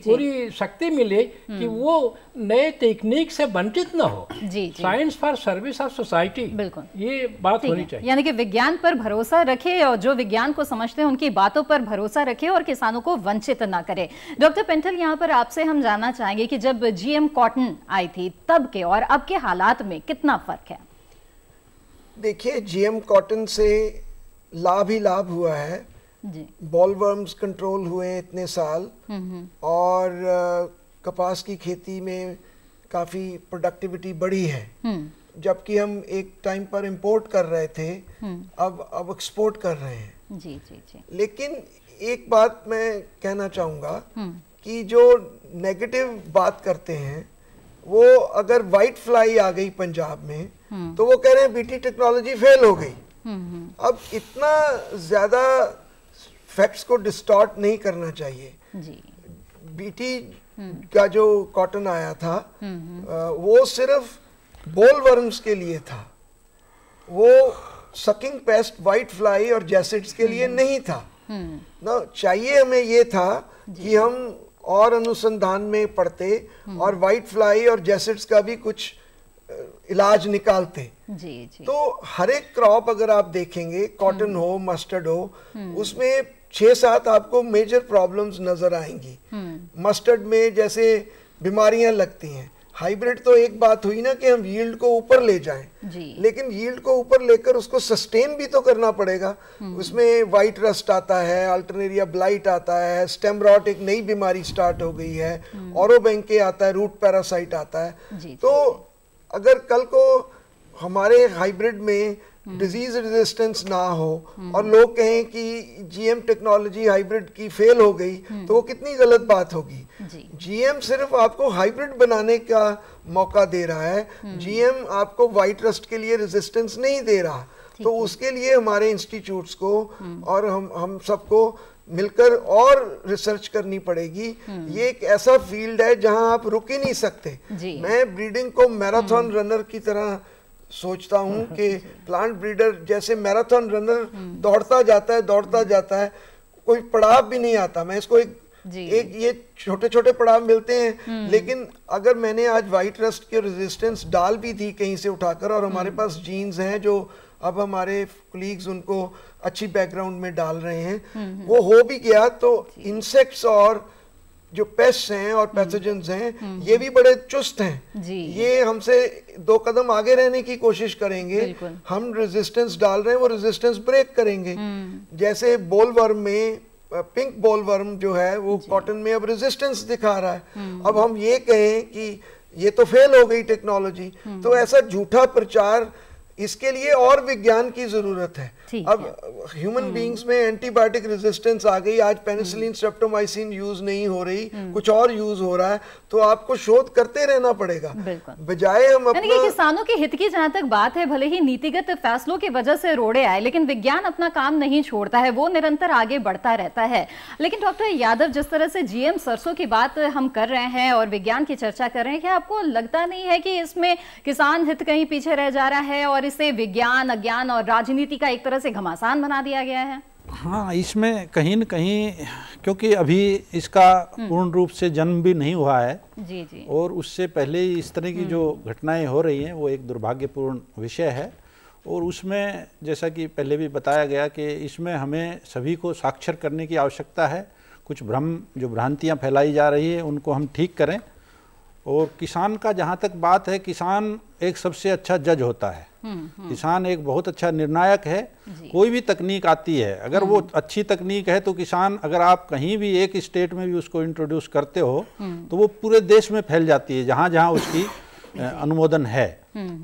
Speaker 3: पूरी शक्ति मिले कि वो नए टेक्निक से वंचित न हो। Science for service of society, बिल्कुल ये बात होनी चाहिए।
Speaker 1: यानी कि विज्ञान पर भरोसा रखे और जो विज्ञान को समझते हैं उनकी बातों पर भरोसा रखे और किसानों को वंचित ना करे। डॉक्टर पेंटल, यहाँ पर आपसे हम जानना चाहेंगे कि जब GM कॉटन आई थी तब के और अब के हालात में कितना फर्क है?
Speaker 5: देखिए, GM कॉटन से लाभ ही लाभ हुआ है जी। बॉलवर्म्स कंट्रोल हुए इतने साल और कपास की खेती में काफी प्रोडक्टिविटी बढ़ी है, जबकि हम एक टाइम पर इंपोर्ट कर रहे थे, अब एक्सपोर्ट कर रहे हैं जी जी जी। लेकिन एक बात मैं कहना चाहूंगा कि जो नेगेटिव बात करते हैं वो, अगर वाइट फ्लाई आ गई पंजाब में तो वो कह रहे हैं बीटी टेक्नोलॉजी फेल हो गई। अब इतना ज्यादा फैक्ट्स को डिस्टॉर्ट नहीं करना चाहिए जी। बीटी का जो कॉटन आया था वो सिर्फ बोलवर्म्स के लिए था, वो सकिंग पेस्ट वाइट फ्लाई और जैसिड्स के लिए नहीं था ना। चाहिए हमें ये था कि हम और अनुसंधान में पढ़ते और वाइट फ्लाई और जैसिड्स का भी कुछ इलाज निकालते जी जी। तो हर एक क्रॉप अगर आप देखेंगे, कॉटन हो, मस्टर्ड हो, उसमें 6-7 आपको मेजर प्रॉब्लम्स नजर आएंगी। मस्टर्ड में जैसे बीमारियां लगती हैं। हाइब्रिड तो एक बात हुई ना कि हम यील्ड को ऊपर ले जाएं, लेकिन यील्ड को ऊपर लेकर उसको सस्टेन भी तो करना पड़ेगा। उसमें वाइट रस्ट आता है, अल्टरनेरिया ब्लाइट आता है, स्टेम रॉट एक नई बीमारी स्टार्ट हो गई है, ओरोबेंके आता है, रूट पैरासाइट आता है। तो अगर कल को हमारे हाइब्रिड में डिजीज रेजिस्टेंस ना हो और लोग कहें कि जीएम टेक्नोलॉजी हाइब्रिड की फेल हो गई, तो वो कितनी गलत बात होगी। जीएम सिर्फ आपको हाइब्रिड बनाने का मौका दे रहा है, जीएम आपको वाइट रस्ट के लिए रेजिस्टेंस नहीं दे रहा। तो उसके लिए हमारे इंस्टीट्यूट्स को और हम सबको मिलकर और रिसर्च करनी पड़ेगी। ये एक ऐसा फील्ड है जहां आप रुक ही नहीं सकते। मैं ब्रीडिंग को मैराथन रनर की तरह सोचता हूं कि प्लांट ब्रीडर जैसे मैराथन रनर दौड़ता जाता है, कोई पड़ाव भी नहीं आता। मैं इसको एक ये छोटे छोटे पड़ाव मिलते हैं, लेकिन अगर मैंने आज वाइट रस्ट की रेजिस्टेंस डाल भी दी कहीं से उठाकर, और हमारे पास जीन्स हैं जो अब हमारे कलीग्स उनको अच्छी बैकग्राउंड में डाल रहे हैं, वो हो भी गया, तो इंसेक्ट्स और जो पेस्ट हैं और पैथोजेंस हैं ये भी बड़े चुस्त हैं। ये हमसे 2 कदम आगे रहने की कोशिश करेंगे। हम रेजिस्टेंस डाल रहे हैं, वो रेजिस्टेंस ब्रेक करेंगे। जैसे बोलवर्म में पिंक बोलवर्म जो है वो कॉटन में अब रेजिस्टेंस दिखा रहा है। अब हम ये कहें कि ये तो फेल हो गई टेक्नोलॉजी, तो ऐसा झूठा प्रचार, इसके लिए और विज्ञान की जरूरत है। अब ह्यूमन बीइंग्स में एंटीबायोटिक रेजिस्टेंस आ गई, आज पेनिसिलिन स्ट्रेप्टोमाइसिन यूज नहीं हो रही, कुछ और यूज हो रहा है, तो आपको शोध करते रहना पड़ेगा। बजाय हम अपना
Speaker 1: किसानों के हित की जहां तक बात है, भले ही नीतिगत फैसलों की वजह से रोड़े आए, लेकिन विज्ञान अपना काम नहीं छोड़ता है, वो निरंतर आगे बढ़ता रहता है। लेकिन डॉक्टर यादव, जिस तरह से जीएम सरसों की बात हम कर रहे हैं और विज्ञान की चर्चा कर रहे हैं, क्या आपको लगता नहीं है कि इसमें किसान हित कहीं पीछे रह जा रहा है और इसे विज्ञान, अज्ञान और राजनीति का एक तरह से घमासान बना दिया गया है?
Speaker 7: हाँ, इसमें कहीं न कहीं, क्योंकि अभी इसका पूर्ण रूप से जन्म भी नहीं हुआ है
Speaker 1: जी,
Speaker 7: और उससे पहले ही इस तरह की जो घटनाएं हो रही हैं वो एक दुर्भाग्यपूर्ण विषय है। और उसमें जैसा कि पहले भी बताया गया कि इसमें हमें सभी को साक्षर करने की आवश्यकता है। कुछ भ्रम, जो भ्रांतियाँ फैलाई जा रही है, उनको हम ठीक करें। और किसान का जहाँ तक बात है, किसान एक सबसे अच्छा जज होता है। किसान एक बहुत अच्छा निर्णायक है। कोई भी तकनीक आती है, अगर वो अच्छी तकनीक है तो किसान, अगर आप कहीं भी एक स्टेट में भी उसको इंट्रोड्यूस करते हो तो वो पूरे देश में फैल जाती है, जहाँ जहाँ उसकी अनुमोदन है।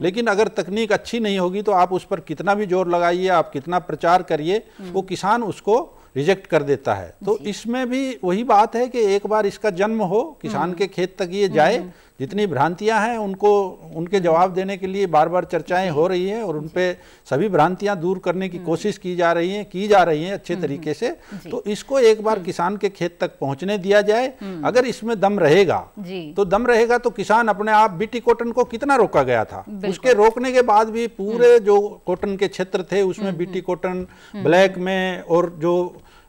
Speaker 7: लेकिन अगर तकनीक अच्छी नहीं होगी तो आप उस पर कितना भी जोर लगाइए, आप कितना प्रचार करिए, वो किसान उसको रिजेक्ट कर देता है। तो इसमें भी वही बात है कि एक बार इसका जन्म हो, किसान के खेत तक ये जाए, जितनी भ्रांतियां हैं उनको, उनके जवाब देने के लिए बार बार चर्चाएं हो रही हैं और उन पे सभी भ्रांतियां दूर करने की कोशिश की जा रही हैं अच्छे तरीके से। तो इसको एक बार किसान के खेत तक पहुंचने दिया जाए। अगर इसमें दम रहेगा तो किसान अपने आप बीटी कॉटन को कितना रोका गया था, उसके रोकने के बाद भी पूरे जो कॉटन के क्षेत्र थे उसमें बीटी कॉटन ब्लैक में और जो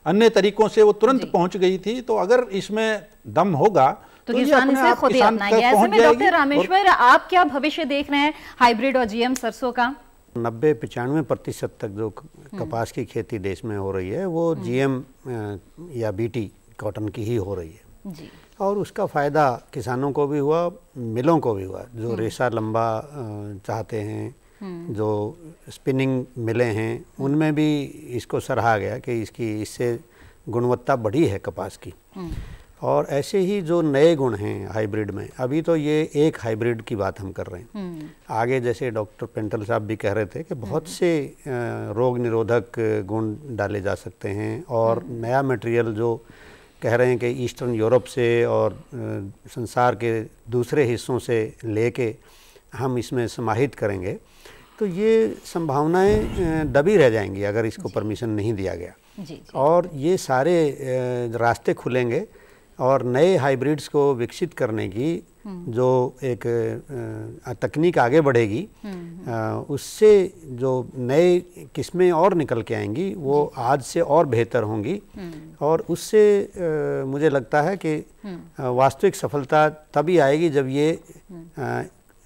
Speaker 7: अन्य तरीकों से वो तुरंत पहुंच गई थी। तो अगर इसमें दम होगा
Speaker 1: तो किसान इसे खुद ही अपनाएंगे। ऐसे में डॉक्टर रामेश्वर, आप क्या भविष्य देख रहे हैं हाइब्रिड और जीएम सरसों का?
Speaker 6: 90-95% तक जो कपास की खेती देश में हो रही है वो जीएम या बीटी कॉटन की ही हो रही है
Speaker 1: जी।
Speaker 6: और उसका फ़ायदा किसानों को भी हुआ, मिलों को भी हुआ, जो रेशा लंबा चाहते हैं, जो स्पिनिंग मिले हैं, उनमें भी इसको सराहा गया कि इससे गुणवत्ता बढ़ी है कपास की। और ऐसे ही जो नए गुण हैं हाइब्रिड में, अभी तो ये एक हाइब्रिड की बात हम कर रहे हैं, आगे जैसे डॉक्टर पेंटल साहब भी कह रहे थे कि बहुत से रोग निरोधक गुण डाले जा सकते हैं। और नया मटेरियल जो कह रहे हैं कि ईस्टर्न यूरोप से और संसार के दूसरे हिस्सों से लेके हम इसमें समाहित करेंगे, तो ये संभावनाएं दबी रह जाएंगी अगर इसको परमिशन नहीं दिया गया। और ये सारे रास्ते खुलेंगे और नए हाइब्रिड्स को विकसित करने की जो एक तकनीक आगे बढ़ेगी, उससे जो नए किस्में और निकल के आएंगी वो आज से और बेहतर होंगी। और उससे मुझे लगता है कि वास्तविक सफलता तभी आएगी जब ये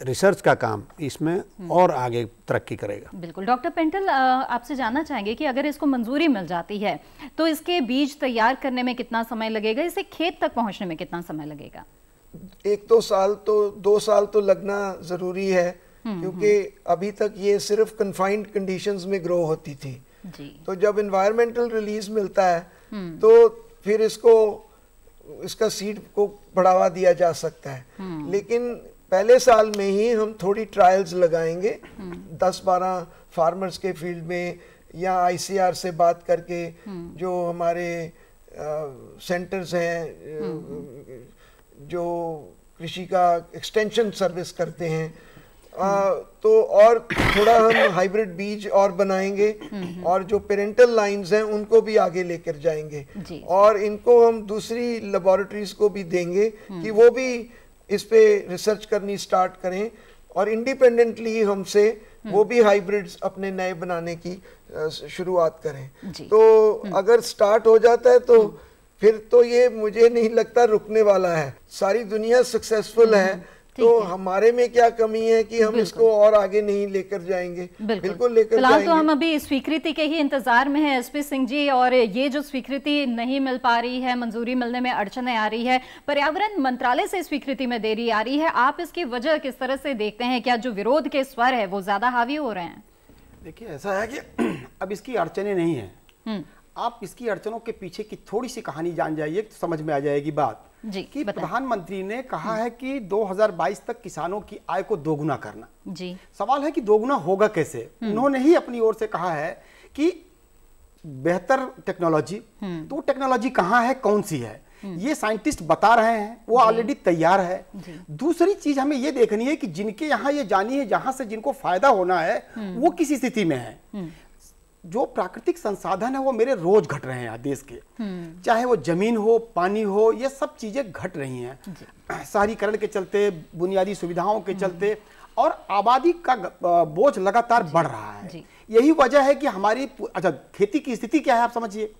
Speaker 6: रिसर्च का काम इसमें और आगे तरक्की करेगा।
Speaker 1: बिल्कुल। डॉक्टर पेंटल, आपसे जानना चाहेंगे कि अगर इसको मंजूरी मिल जाती है तो इसके बीज तैयार करने में कितना समय लगेगा, इसे खेत तक पहुंचने में कितना समय लगेगा?
Speaker 5: 2 साल तो लगना जरूरी है, क्योंकि अभी तक ये सिर्फ कन्फाइंड कंडीशंस में ग्रो होती थी जी। तो जब एनवायरमेंटल रिलीज मिलता है तो फिर इसका सीड को बढ़ावा दिया जा सकता है। लेकिन पहले साल में ही हम थोड़ी ट्रायल्स लगाएंगे 10-12 फार्मर्स के फील्ड में, या आईसीआर से बात करके जो हमारे सेंटर्स हैं जो कृषि का एक्सटेंशन सर्विस करते हैं, तो और थोड़ा हम हाइब्रिड बीज और बनाएंगे और जो पेरेंटल लाइंस हैं उनको भी आगे लेकर जाएंगे और इनको हम दूसरी लेबोरेटरीज को भी देंगे कि वो भी इस पे रिसर्च करनी स्टार्ट करें और इंडिपेंडेंटली हमसे वो भी हाइब्रिड्स अपने नए बनाने की शुरुआत करें। तो अगर स्टार्ट हो जाता है तो फिर तो ये मुझे नहीं लगता रुकने वाला है। सारी दुनिया सक्सेसफुल है, तो हमारे में क्या कमी है कि हम इसको और आगे नहीं लेकर जाएंगे? बिल्कुल लेकर
Speaker 1: फिलहाल तो हम अभी स्वीकृति के ही इंतजार में हैं एसपी सिंह जी, और ये जो स्वीकृति नहीं मिल पा रही है, मंजूरी मिलने में अड़चनें आ रही है, पर्यावरण मंत्रालय से स्वीकृति में देरी आ रही है, आप इसकी वजह किस तरह से देखते हैं? क्या जो विरोध के स्वर है वो ज्यादा हावी हो रहे हैं?
Speaker 4: देखिए, ऐसा है कि अब इसकी अड़चनें नहीं है, आप इसकी अड़चनों के पीछे की थोड़ी सी कहानी जान जाइए तो समझ में आ जाएगी बात
Speaker 1: जी।
Speaker 4: कि प्रधानमंत्री ने कहा है कि 2022 तक किसानों की आय को दोगुना करना जी। सवाल है कि दोगुना होगा कैसे? उन्होंने ही अपनी ओर से कहा है कि बेहतर टेक्नोलॉजी, तो वो टेक्नोलॉजी कहाँ है, कौन सी है, ये साइंटिस्ट बता रहे हैं, वो ऑलरेडी तैयार है। दूसरी चीज हमें ये देखनी है कि जिनके यहाँ ये जानी है, जहां से जिनको फायदा होना है, वो किस स्थिति में है। जो प्राकृतिक संसाधन है वो मेरे रोज घट रहे हैं देश के, चाहे वो जमीन हो, पानी हो, ये सब चीजें घट रही हैं शहरीकरण के चलते, बुनियादी सुविधाओं के चलते, और आबादी का बोझ लगातार बढ़ रहा है। यही वजह है कि हमारी अच्छा खेती की स्थिति क्या है आप समझिए।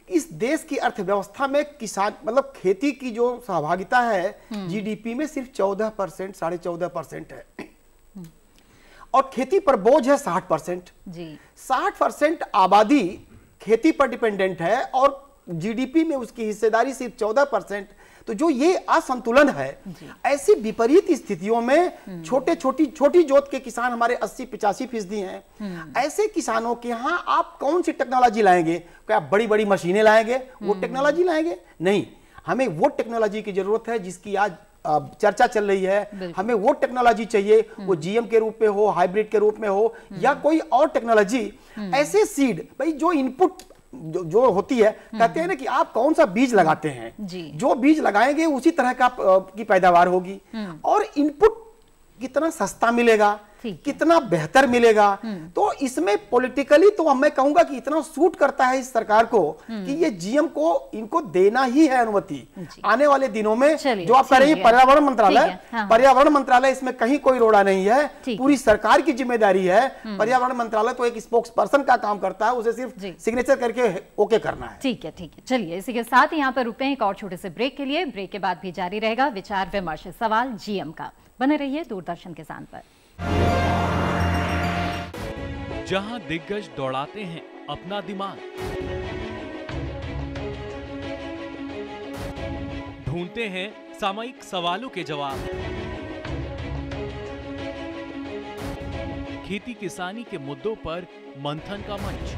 Speaker 4: इस देश की अर्थव्यवस्था में किसान मतलब खेती की जो सहभागिता है जीडीपी में सिर्फ 14%, 14.5% है, और खेती पर बोझ है 60%। 60% आबादी खेती पर डिपेंडेंट है और जीडीपी में उसकी हिस्सेदारी सिर्फ 14%। तो जो ये असंतुलन है, ऐसी विपरीत स्थितियों में छोटी जोत के किसान हमारे 80-85% हैं। ऐसे किसानों के यहाँ आप कौन सी टेक्नोलॉजी लाएंगे? क्या बड़ी बड़ी मशीनें लाएंगे, वो टेक्नोलॉजी लाएंगे? नहीं, हमें वो टेक्नोलॉजी की जरूरत है जिसकी आज चर्चा चल रही है। हमें वो टेक्नोलॉजी चाहिए, वो जीएम के रूप में हो, हाइब्रिड के रूप में हो, या कोई और टेक्नोलॉजी। ऐसे सीड भाई जो इनपुट जो होती है, कहते हैं ना कि आप कौन सा बीज लगाते हैं, जो बीज लगाएंगे उसी तरह का की पैदावार होगी। और इनपुट कितना सस्ता मिलेगा, कितना बेहतर मिलेगा, तो इसमें पॉलिटिकली तो मैं कहूंगा कि इतना सूट करता है इस सरकार को कि ये जीएम को इनको देना ही है अनुमति आने वाले दिनों में। जो आप कह रहे हैं पर्यावरण मंत्रालय, पर्यावरण मंत्रालय इसमें कहीं कोई रोड़ा नहीं है, पूरी सरकार की जिम्मेदारी है। पर्यावरण मंत्रालय तो एक स्पोक्स पर्सन का काम करता है, उसे सिर्फ सिग्नेचर करके ओके करना है।
Speaker 1: ठीक है, ठीक है। चलिए इसी के साथ यहाँ पर रुकते हैं एक और छोटे से ब्रेक के लिए। ब्रेक के बाद भी जारी रहेगा विचार विमर्श, सवाल जीएम का। बने रहिए दूरदर्शन किसान पर।
Speaker 9: जहां दिग्गज दौड़ाते हैं अपना दिमाग, ढूंढते हैं सामयिक सवालों के जवाब, खेती किसानी के मुद्दों पर मंथन का मंच।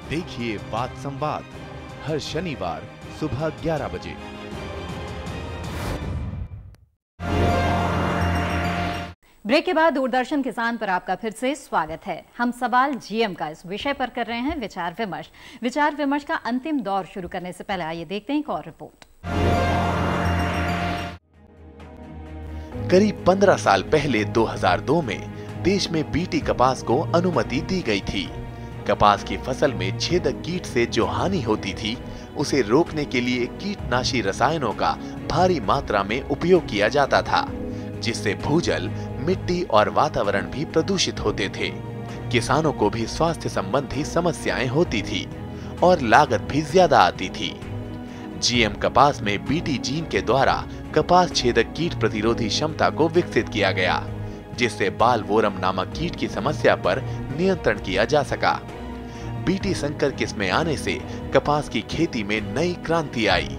Speaker 2: देखिए बात संवाद हर शनिवार सुबह 11 बजे।
Speaker 1: ब्रेक के बाद दूरदर्शन किसान पर आपका फिर से स्वागत है। हम सवाल जीएम का इस विषय पर कर रहे हैं विचार विमर्श। विचार विमर्श का अंतिम दौर शुरू करने से पहले आइए देखते हैं एक और रिपोर्ट।
Speaker 2: करीब 15 साल पहले 2002 में देश में बीटी कपास को अनुमति दी गई थी। कपास की फसल में छेदक कीट से जो हानि होती थी, उसे रोकने के लिए कीटनाशी रसायनों का भारी मात्रा में उपयोग किया जाता था, जिससे भूजल, मिट्टी और वातावरण भी प्रदूषित होते थे। किसानों को भी स्वास्थ्य संबंधी समस्याएं होती थी और लागत भी ज्यादा आती थी। जीएम कपास में बीटी जीन के द्वारा कपास छेदक कीट प्रतिरोधी क्षमता को विकसित किया गया, जिससे बालवोरम नामक कीट की समस्या पर नियंत्रण किया जा सका। बीटी संकर किस्में आने से कपास की खेती में नई क्रांति आई।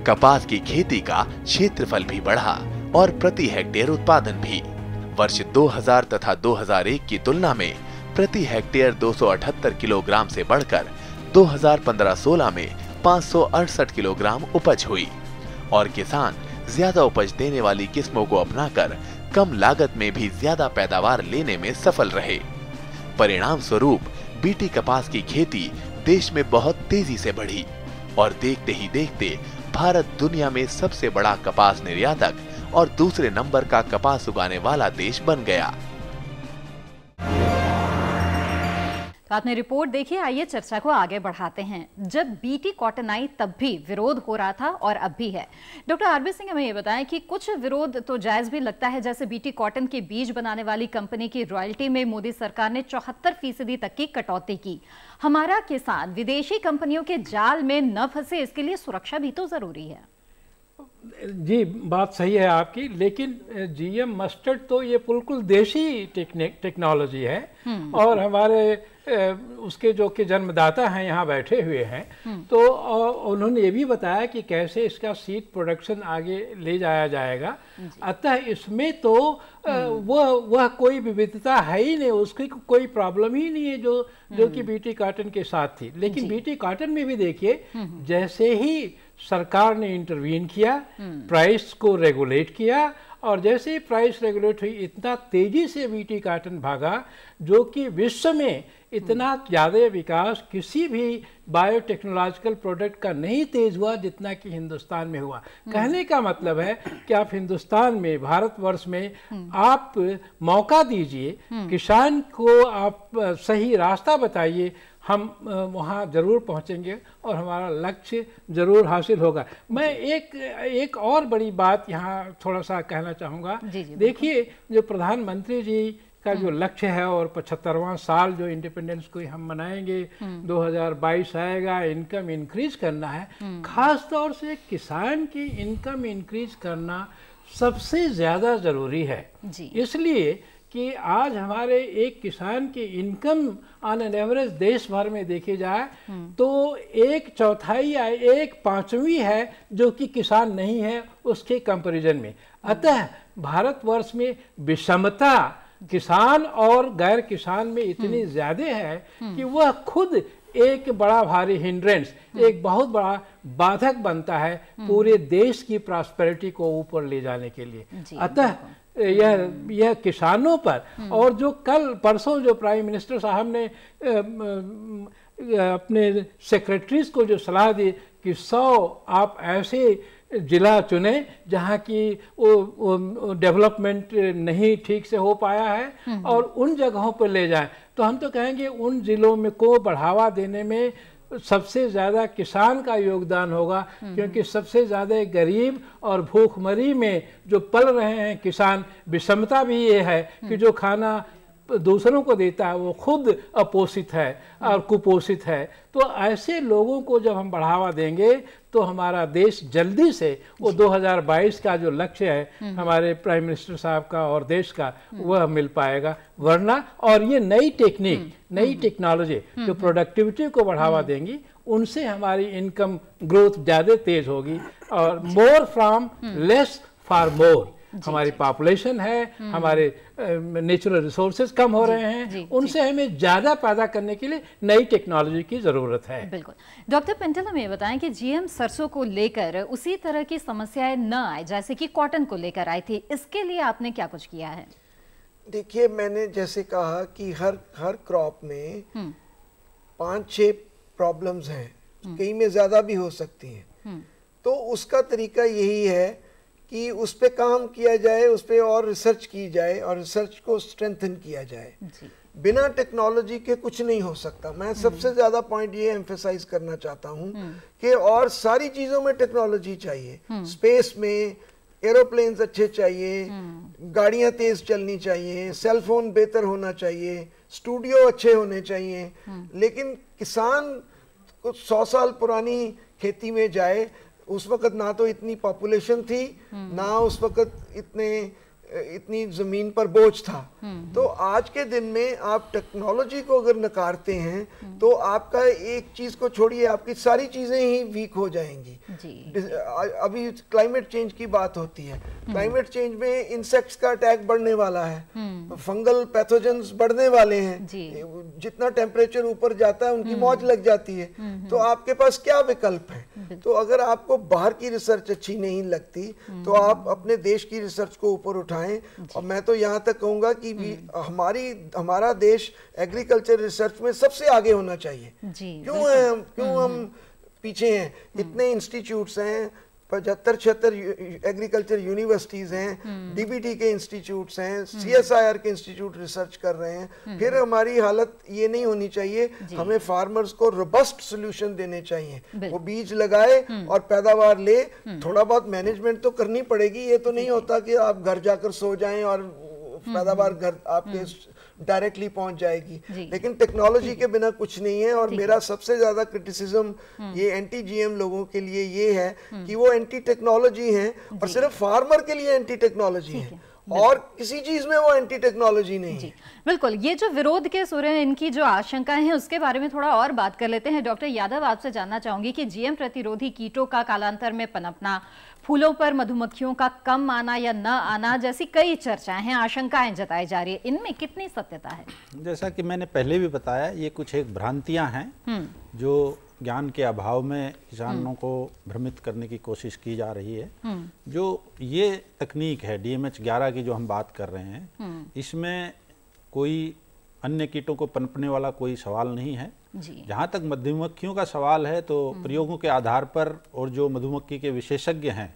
Speaker 2: कपास की खेती का क्षेत्रफल भी बढ़ा और प्रति हेक्टेयर उत्पादन भी। वर्ष 2000 तथा 2001 की तुलना में प्रति हेक्टेयर 278 किलोग्राम से बढ़कर 2015-16 में 568 किलोग्राम उपज हुई और किसान ज्यादा उपज देने वाली किस्मों को अपनाकर कम लागत में भी ज्यादा पैदावार लेने में सफल रहे। परिणाम स्वरूप बीटी कपास की खेती देश में बहुत तेजी से बढ़ी और देखते ही देखते भारत दुनिया में सबसे बड़ा कपास निर्यातक और दूसरे नंबर का कपास उगाने वाला देश बन गया।
Speaker 1: तो आपने रिपोर्ट देखी, आइए चर्चा को आगे बढ़ाते हैं। जब बीटी कॉटन आई तब भी विरोध हो रहा था और अब भी है। डॉक्टर आरबी सिंह हमें ये बताएं कि कुछ विरोध तो जायज भी लगता है, जैसे बीटी कॉटन के बीज बनाने वाली कंपनी की रॉयल्टी में मोदी सरकार ने 74% तक की कटौती की। हमारा किसान विदेशी कंपनियों के जाल में न फंसे, इसके लिए सुरक्षा भी तो जरूरी है।
Speaker 3: जी बात सही है आपकी, लेकिन जीएम मस्टर्ड तो ये बिल्कुल देशी टेक्नोलॉजी है और हमारे उसके जो कि जन्मदाता हैं यहाँ बैठे हुए हैं, तो उन्होंने ये भी बताया कि कैसे इसका सीड प्रोडक्शन आगे ले जाया जाएगा। अतः इसमें तो वह कोई विविधता है ही नहीं, उसकी कोई प्रॉब्लम ही नहीं है जो कि बीटी कॉटन के साथ थी। लेकिन बीटी कॉटन में भी देखिए, जैसे ही सरकार ने इंटरवीन किया, प्राइस को रेगुलेट किया, और जैसे ही प्राइस रेगुलेट हुई इतना तेजी से बीटी कॉटन भागा, जो कि विश्व में इतना ज़्यादा विकास किसी भी बायोटेक्नोलॉजिकल प्रोडक्ट का नहीं तेज हुआ जितना कि हिंदुस्तान में हुआ। कहने का मतलब है कि आप हिंदुस्तान में, भारतवर्ष में आप मौका दीजिए, किसान को आप सही रास्ता बताइए, हम वहाँ जरूर पहुँचेंगे और हमारा लक्ष्य जरूर हासिल होगा। मैं एक और बड़ी बात यहाँ थोड़ा सा कहना चाहूँगा। देखिए, जो प्रधानमंत्री जी का जो लक्ष्य है और 75वां साल जो इंडिपेंडेंस को हम मनाएंगे, 2022 आएगा, इनकम इंक्रीज करना है। खास तौर से किसान की इनकम इंक्रीज करना सबसे ज़्यादा ज़रूरी है, इसलिए कि आज हमारे एक किसान की इनकम ऑन एन एवरेज देश भर में देखे जाए तो 1/4 या 1/5 है जो कि किसान नहीं है उसके कंपैरिजन में। अतः भारतवर्ष में विषमता किसान और गैर किसान में इतनी ज्यादा है कि वह खुद एक बड़ा भारी हिंड्रेंस, एक बहुत बड़ा बाधक बनता है पूरे देश की प्रॉस्पेरिटी को ऊपर ले जाने के लिए। अतः यह किसानों पर, और जो कल परसों जो प्राइम मिनिस्टर साहब ने अपने सेक्रेटरीज को जो सलाह दी कि 100 आप ऐसे जिला चुने जहाँ की वो डेवलपमेंट नहीं ठीक से हो पाया है और उन जगहों पर ले जाएं, तो हम तो कहेंगे उन जिलों में को बढ़ावा देने में सबसे ज़्यादा किसान का योगदान होगा, क्योंकि सबसे ज़्यादा गरीब और भूखमरी में जो पल रहे हैं किसान। विषमता भी ये है कि जो खाना दूसरों को देता है वो खुद अपोषित है और कुपोषित है। तो ऐसे लोगों को जब हम बढ़ावा देंगे तो हमारा देश जल्दी से वो 2022 का जो लक्ष्य है हमारे प्राइम मिनिस्टर साहब का और देश का, वह मिल पाएगा। वरना, और ये नई टेक्निक, नई टेक्नोलॉजी जो प्रोडक्टिविटी को बढ़ावा देंगी, उनसे हमारी इनकम ग्रोथ ज़्यादा तेज होगी। और more from less for more, हमारी पॉपुलेशन है, हमारे नेचुरल रिसोर्सेज कम हो रहे हैं, उनसे हमें ज़्यादा पैदा करने के लिए नई टेक्नोलॉजी की ज़रूरत है।
Speaker 1: बिल्कुल। डॉक्टर पेंटल, हमें ये बताएं कि जीएम सरसों को लेकर उसी तरह की समस्याएं न आए जैसे कि कॉटन को लेकर आई थी, इसके लिए आपने क्या कुछ किया है?
Speaker 5: देखिए, मैंने जैसे कहा कि हर क्रॉप में 5-6 प्रॉब्लम्स हैं, कई में ज़्यादा भी हो सकती हैं। तो उसका तरीका यही है कि उस पे काम किया जाए, उस पे और रिसर्च की जाए और रिसर्च को स्ट्रेंथन किया जाए। बिना टेक्नोलॉजी के कुछ नहीं हो सकता। मैं सबसे ज़्यादा पॉइंट ये एम्फेसाइज करना चाहता हूँ कि और सारी चीज़ों में टेक्नोलॉजी चाहिए। स्पेस में एरोप्लेन्स अच्छे चाहिए, गाड़ियाँ तेज़ चलनी चाहिए, सेल फोन बेहतर होना चाहिए, स्टूडियो अच्छे होने चाहिए। लेकिन किसान कुछ 100 साल पुरानी खेती में जाए, उस वक्त ना तो इतनी पॉपुलेशन थी, ना उस वक्त इतनी जमीन पर बोझ था। तो आज के दिन में आप टेक्नोलॉजी को अगर नकारते हैं तो आपका एक चीज को छोड़िए, आपकी सारी चीजें ही वीक हो जाएंगी। अभी क्लाइमेट चेंज की बात होती है, क्लाइमेट चेंज में इंसेक्ट्स का अटैक बढ़ने वाला है, फंगल पैथोजेंस बढ़ने वाले हैं, जितना टेम्परेचर ऊपर जाता है उनकी मौज लग जाती है। तो आपके पास क्या विकल्प है? तो अगर आपको बाहर की रिसर्च अच्छी नहीं लगती तो आप अपने देश की रिसर्च को ऊपर उठाएं। और मैं तो यहाँ तक कहूँगा कि हमारा देश एग्रीकल्चर रिसर्च में सबसे आगे होना चाहिए। क्यों हम पीछे हैं? इतने इंस्टीट्यूट्स हैं, 75-76 एग्रीकल्चर यूनिवर्सिटीज हैं, डीबीटी के इंस्टीट्यूट्स हैं, सीएसआईआर के इंस्टीट्यूट रिसर्च कर रहे हैं। फिर हमारी हालत ये नहीं होनी चाहिए, हमें फार्मर्स को रोबस्ट सोल्यूशन देने चाहिए। वो बीज लगाए और पैदावार ले, थोड़ा बहुत मैनेजमेंट तो करनी पड़ेगी। ये तो नहीं होता कि आप घर जाकर सो जाएं और पैदावार घर आपके डायरेक्टली पहुंच जाएगी। लेकिन टेक्नोलॉजी के बिना कुछ नहीं है। और मेरा सबसे ज्यादा क्रिटिसिज्म ये एंटी जीएम लोगों के लिए ये है कि वो एंटी टेक्नोलॉजी हैं और सिर्फ फार्मर के लिए एंटी टेक्नोलॉजी है और किसी चीज में वो एंटी टेक्नोलॉजी नहीं है।
Speaker 1: बिल्कुल, ये जो विरोध के सुर हैं, इनकी जो आशंकाएं हैं, उसके बारे में थोड़ा और बात कर लेते हैं। डॉक्टर यादव, आपसे जानना चाहूंगी कि जीएम प्रतिरोधी कीटों का कालांतर में पनपना, फूलों पर मधुमक्खियों का कम आना या न आना जैसी कई चर्चाएं हैं, आशंकाएं जताई जा रही है, इनमें कितनी सत्यता है?
Speaker 7: जैसा कि मैंने पहले भी बताया, ये कुछ एक भ्रांतियां हैं जो ज्ञान के अभाव में किसानों को भ्रमित करने की कोशिश की जा रही है। जो ये तकनीक है DMH-11 की जो हम बात कर रहे हैं, इसमें कोई अन्य कीटों को पनपने वाला कोई सवाल नहीं है। जहाँ तक मधुमक्खियों का सवाल है तो प्रयोगों के आधार पर और जो मधुमक्खी के विशेषज्ञ हैं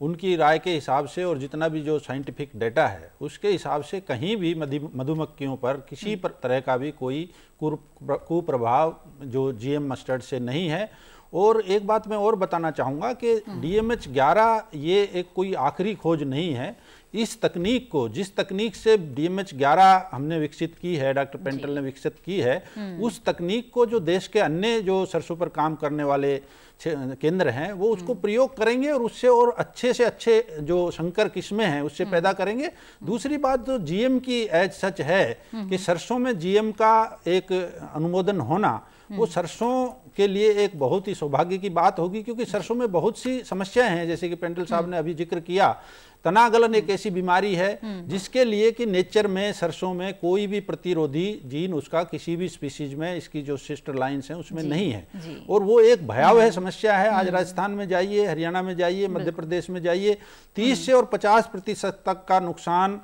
Speaker 7: उनकी राय के हिसाब से और जितना भी जो साइंटिफिक डेटा है उसके हिसाब से कहीं भी मधुमक्खियों पर किसी तरह का भी कोई कुप्रभाव जो GM मस्टर्ड से नहीं है। और एक बात मैं और बताना चाहूँगा कि DMH-11 ये एक कोई आखिरी खोज नहीं है। इस तकनीक को, जिस तकनीक से DMH-11 हमने विकसित की है, डॉक्टर पेंटल ने विकसित की है, उस तकनीक को जो देश के अन्य जो सरसों पर काम करने वाले केंद्र हैं वो उसको प्रयोग करेंगे और उससे और अच्छे से अच्छे जो संकर किस्में हैं उससे पैदा करेंगे। दूसरी बात जो GM की एज सच है कि सरसों में GM का एक अनुमोदन होना वो सरसों के लिए एक बहुत ही सौभाग्य की बात होगी, क्योंकि सरसों में बहुत सी समस्याएं हैं। जैसे कि पेंटल साहब ने अभी जिक्र किया, तनागलन एक ऐसी बीमारी है जिसके लिए कि नेचर में सरसों में कोई भी प्रतिरोधी जीन उसका किसी भी स्पीसीज में, इसकी जो सिस्टर लाइन्स हैं उसमें नहीं है, और वो एक भयावह समस्या है। आज राजस्थान में जाइए, हरियाणा में जाइए, मध्य प्रदेश में जाइए, 30 से और 50% तक का नुकसान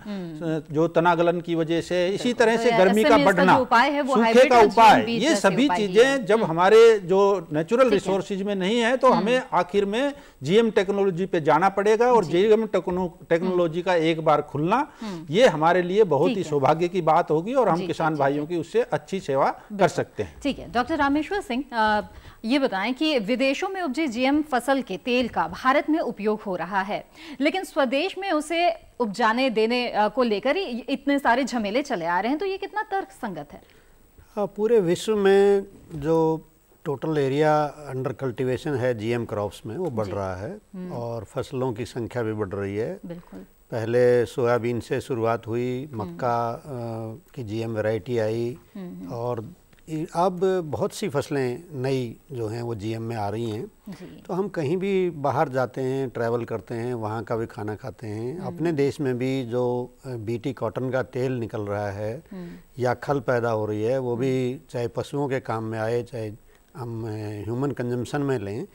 Speaker 7: जो तनागलन की वजह से, इसी तरह से गर्मी का बढ़ना, सूखे का उपाय, ये सभी चीजें जब हमारे जो नेचुरल रिसोर्सेज में नहीं है तो हमें आखिर में GM टेक्नोलॉजी पे जाना पड़ेगा। और GM टेक्नोलॉजी का एक बार खुलना ये हमारे लिए बहुत ही सौभाग्य की बात होगी और हम किसान भाइयों की उससे अच्छी सेवा कर सकते हैं।
Speaker 1: ठीक है, डॉक्टर रामेश्वर सिंह, ये बताएं कि विदेशों में उपजे GM फसल के तेल का भारत में उपयोग हो रहा है, लेकिन स्वदेश में उसे उपजाने देने को लेकर इतने सारे झमेले चले आ रहे हैं, तो ये कितना तर्कसंगत है?
Speaker 6: पूरे विश्व में जो टोटल एरिया अंडर कल्टीवेशन है GM क्रॉप्स में वो बढ़ रहा है और फसलों की संख्या भी बढ़ रही है।
Speaker 1: बिल्कुल।
Speaker 6: पहले सोयाबीन से शुरुआत हुई, मक्का की GM वैरायटी आई और अब बहुत सी फसलें नई जो हैं वो GM में आ रही हैं। तो हम कहीं भी बाहर जाते हैं, ट्रैवल करते हैं, वहाँ का भी खाना खाते हैं। अपने देश में भी जो BT कॉटन का तेल निकल रहा है या खल पैदा हो रही है, वो भी चाहे पशुओं के काम में आए चाहे हम ह्यूमन कंजम्पशन में लें,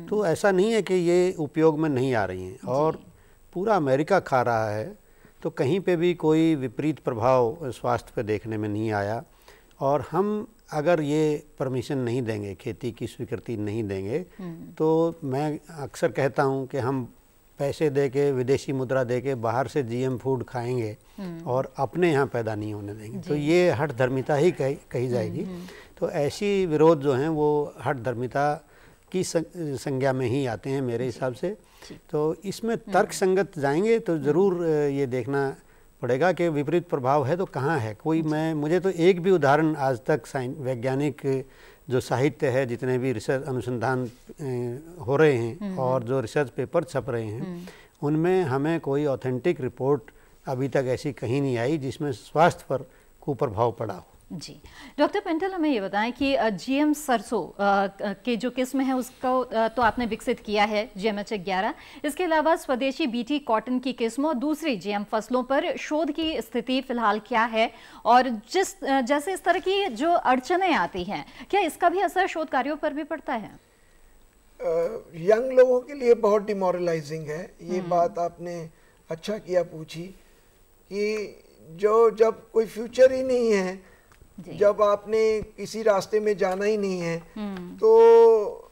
Speaker 6: तो ऐसा नहीं है कि ये उपयोग में नहीं आ रही हैं और पूरा अमेरिका खा रहा है, तो कहीं पे भी कोई विपरीत प्रभाव स्वास्थ्य पे देखने में नहीं आया। और हम अगर ये परमिशन नहीं देंगे, खेती की स्वीकृति नहीं देंगे, तो मैं अक्सर कहता हूँ कि हम पैसे दे के, विदेशी मुद्रा दे के बाहर से GM फूड खाएंगे और अपने यहाँ पैदा नहीं होने देंगे, तो ये हठ धर्मिता ही कही जाएगी। तो ऐसी विरोध जो हैं वो हठ धर्मिता की संज्ञा में ही आते हैं मेरे हिसाब से। तो इसमें तर्क संगत जाएंगे तो ज़रूर ये देखना पड़ेगा कि विपरीत प्रभाव है तो कहाँ है। कोई मुझे तो एक भी उदाहरण आज तक वैज्ञानिक जो साहित्य है, जितने भी रिसर्च अनुसंधान हो रहे हैं और जो रिसर्च पेपर छप रहे हैं, उनमें हमें कोई ऑथेंटिक रिपोर्ट अभी तक ऐसी कहीं नहीं आई जिसमें स्वास्थ्य पर कुप्रभाव पड़ा हो।
Speaker 1: जी, डॉक्टर पेंटल, हमें ये बताएं कि GM सरसों के जो किस्म है उसको तो आपने विकसित किया है GMH-11, इसके अलावा स्वदेशी BT कॉटन की किस्मों और दूसरी GM फसलों पर शोध की स्थिति फिलहाल क्या है, और जैसे इस तरह की जो अड़चनें आती हैं, क्या इसका भी असर शोध कार्यों पर भी पड़ता है?
Speaker 5: यंग लोगों के लिए बहुत डिमोरलाइजिंग है ये बात, आपने अच्छा किया पूछी कि जब कोई फ्यूचर ही नहीं है, जब आपने किसी रास्ते में जाना ही नहीं है, तो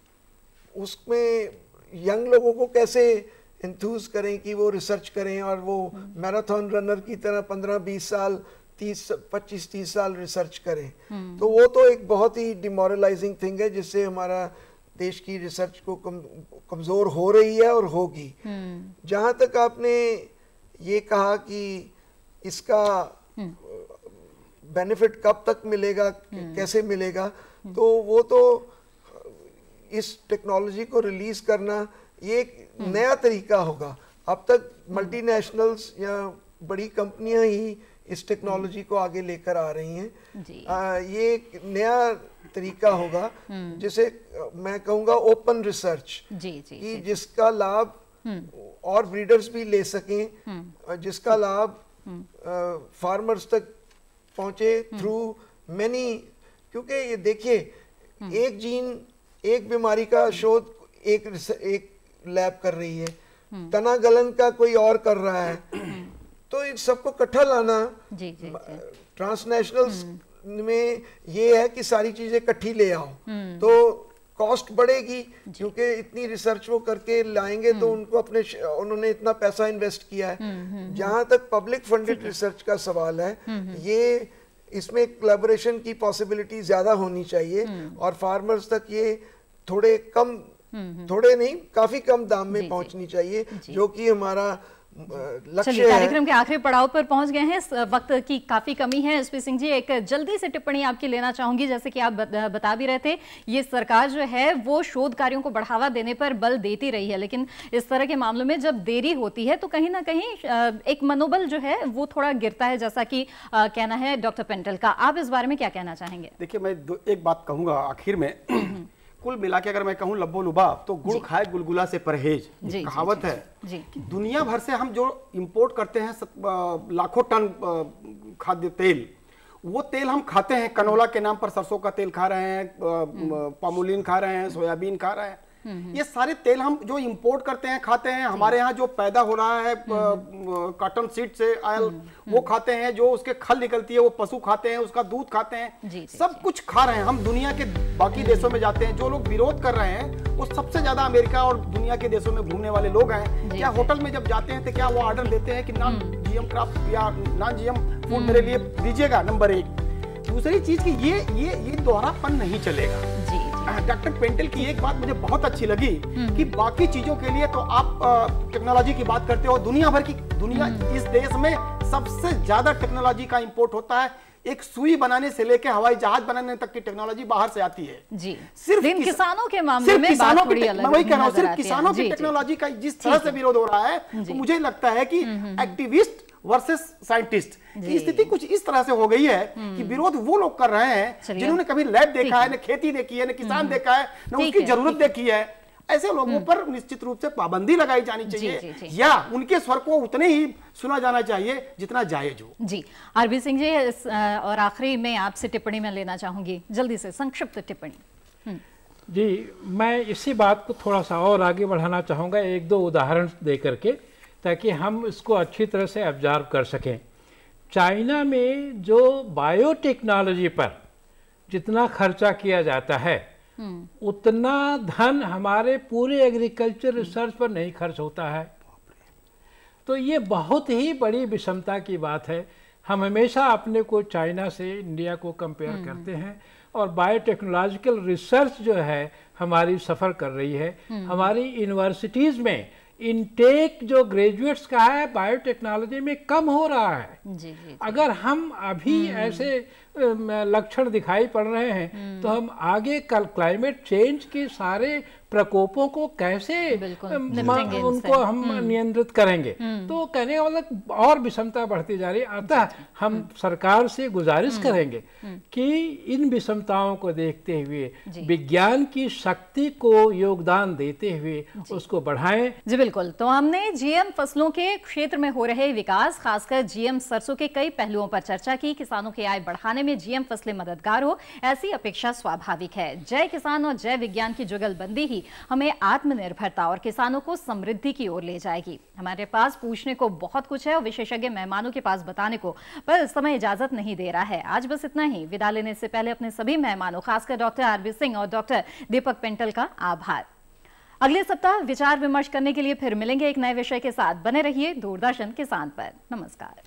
Speaker 5: उसमें यंग लोगों को कैसे इंथ्यूज करें कि वो रिसर्च करें और वो मैराथन रनर की तरह 15-20 साल 25-30 साल रिसर्च करें। तो वो तो एक बहुत ही डिमोरलाइजिंग थिंग है जिससे हमारा देश की रिसर्च को कमज़ोर हो रही है और होगी। जहाँ तक आपने ये कहा कि इसका बेनिफिट कब तक मिलेगा, कैसे मिलेगा, तो वो तो इस टेक्नोलॉजी को रिलीज करना ये एक नया तरीका होगा। अब तक मल्टीनेशनल्स या बड़ी कंपनियां ही इस टेक्नोलॉजी को आगे लेकर आ रही हैं। ये एक नया तरीका होगा जिसे मैं कहूँगा ओपन रिसर्च, कि जिसका लाभ और ब्रीडर्स भी ले सकें, जिसका लाभ फार्मर्स तक पहुंचे थ्रू मैनी। क्योंकि ये देखिए, एक जीन एक बीमारी का शोध एक लैब कर रही है, तना गलन का कोई और कर रहा है, तो इन सबको इकट्ठा लाना ट्रांसनेशनल में ये है कि सारी चीजें इकट्ठी ले आओ, तो कॉस्ट बढ़ेगी क्योंकि इतनी रिसर्च वो करके लाएंगे तो उनको उन्होंने इतना पैसा इन्वेस्ट किया है। जहां तक पब्लिक फंडेड रिसर्च का सवाल है, ये इसमें कोलैबोरेशन की पॉसिबिलिटी ज्यादा होनी चाहिए और फार्मर्स तक ये थोड़े नहीं काफी कम दाम में पहुंचनी चाहिए, जो कि हमारा लक्ष्य है।
Speaker 1: कार्यक्रम के आखिरी पड़ाव पर पहुंच गए हैं, वक्त की काफी कमी है। एसपी सिंह जी, एक जल्दी से टिप्पणी आपकी लेना चाहूंगी। जैसे कि आप बता भी रहे थे, ये सरकार जो है वो शोध कार्यों को बढ़ावा देने पर बल देती रही है, लेकिन इस तरह के मामलों में जब देरी होती है तो कहीं ना कहीं एक मनोबल जो है वो थोड़ा गिरता है, जैसा कि कहना है डॉक्टर पेंटल का। आप इस बारे में क्या कहना चाहेंगे?
Speaker 4: देखिए, मैं एक बात कहूंगा आखिर में। कुल मिला के अगर मैं कहूं लब्बो लुबाब, तो गुड़ खाए गुलगुला से परहेज, कहावत है कि दुनिया भर से हम जो इंपोर्ट करते हैं लाखों टन खाद्य तेल, वो तेल हम खाते हैं। कनोला के नाम पर सरसों का तेल खा रहे हैं, पामोलिन खा रहे हैं, सोयाबीन खा रहे हैं। ये सारे तेल हम जो इंपोर्ट करते हैं खाते हैं। हमारे यहाँ जो पैदा हो रहा है कॉटन सीड से ऑयल, वो खाते हैं। जो उसके खल निकलती है वो पशु खाते हैं, उसका दूध खाते हैं। सब कुछ खा रहे हैं हम। दुनिया के बाकी देशों में जाते हैं, जो लोग विरोध कर रहे हैं वो सबसे ज्यादा अमेरिका और दुनिया के देशों में घूमने वाले लोग हैं। क्या होटल में जब जाते हैं तो क्या वो ऑर्डर देते हैं कि नॉन जीएम क्राफ्ट या नॉन जीएम फूड मेरे लिए दीजिएगा? नंबर एक। दूसरी चीज की ये दोहरापन नहीं चलेगा। डॉक्टर पेंटल की एक बात मुझे बहुत अच्छी लगी कि बाकी चीजों के लिए तो आप टेक्नोलॉजी की बात करते हो। दुनिया इस देश में सबसे ज्यादा टेक्नोलॉजी का इंपोर्ट होता है। एक सुई बनाने से लेकर हवाई जहाज बनाने तक की टेक्नोलॉजी बाहर से आती है।
Speaker 1: जी, सिर्फ किसानों के मामले में बात थोड़ी अलग है।
Speaker 4: मैं वही कह रहा हूं, सिर्फ किसानों की टेक्नोलॉजी का जिस तरह से विरोध हो रहा है, तो मुझे लगता है कि एक्टिविस्ट वर्सेस साइंटिस्ट की स्थिति कुछ इस तरह से हो गई है कि विरोध वो लोग कर रहे हैं जिन्होंने कभी लैब देखा है, न खेती देखी है, न किसान देखा है, न उसकी जरूरत देखी है। ऐसे लोगों पर निश्चित रूप से पाबंदी लगाई जानी चाहिए, या उनके स्वर को उतने ही सुना जाना चाहिए जितना जायज हो।
Speaker 1: जी, आरबी सिंह जी, और आखिरी में आपसे टिप्पणी में लेना चाहूंगी, जल्दी से संक्षिप्त टिप्पणी।
Speaker 3: जी, मैं इसी बात को थोड़ा सा और आगे बढ़ाना चाहूँगा, एक दो उदाहरण दे करके, ताकि हम इसको अच्छी तरह से ऑब्जर्व कर सकें। चाइना में जो बायोटेक्नोलॉजी पर जितना खर्चा किया जाता है, उतना धन हमारे पूरे एग्रीकल्चर रिसर्च पर नहीं खर्च होता है। तो ये बहुत ही बड़ी विषमता की बात है। हम हमेशा अपने को चाइना से इंडिया को कंपेयर करते हैं, और बायोटेक्नोलॉजिकल रिसर्च जो है हमारी सफ़र कर रही है। हमारी यूनिवर्सिटीज़ में इनटेक जो ग्रेजुएट्स का है बायोटेक्नोलॉजी में कम हो रहा है। जी। अगर हम अभी ऐसे लक्षण दिखाई पड़ रहे हैं तो हम आगे कल क्लाइमेट चेंज के सारे प्रकोपों को कैसे उनको हम नियंत्रित करेंगे? तो कहने का मतलब और विषमता बढ़ती जा रही है। अतः हम सरकार से गुजारिश करेंगे कि इन विषमताओं को देखते हुए विज्ञान की शक्ति को योगदान देते हुए उसको बढ़ाएं।
Speaker 1: जी बिल्कुल। तो हमने जीएम फसलों के क्षेत्र में हो रहे विकास, खासकर जीएम सरसों के कई पहलुओं पर चर्चा की। किसानों की आय बढ़ाने में जीएम फसलें मददगार हो, ऐसी अपेक्षा स्वाभाविक है। जय किसान और जय विज्ञान की जुगलबंदी ही हमें आत्मनिर्भरता और किसानों को समृद्धि की ओर ले जाएगी। हमारे पास पूछने को बहुत कुछ है और विशेषज्ञ मेहमानों के पास बताने को, पर समय इजाजत नहीं दे रहा है। आज बस इतना ही। विदा लेने से पहले अपने सभी मेहमानों, खासकर डॉक्टर आरबी सिंह और डॉक्टर दीपक पेंटल का आभार। अगले सप्ताह विचार विमर्श करने के लिए फिर मिलेंगे एक नए विषय के साथ। बने रहिए दूरदर्शन किसान पर। नमस्कार।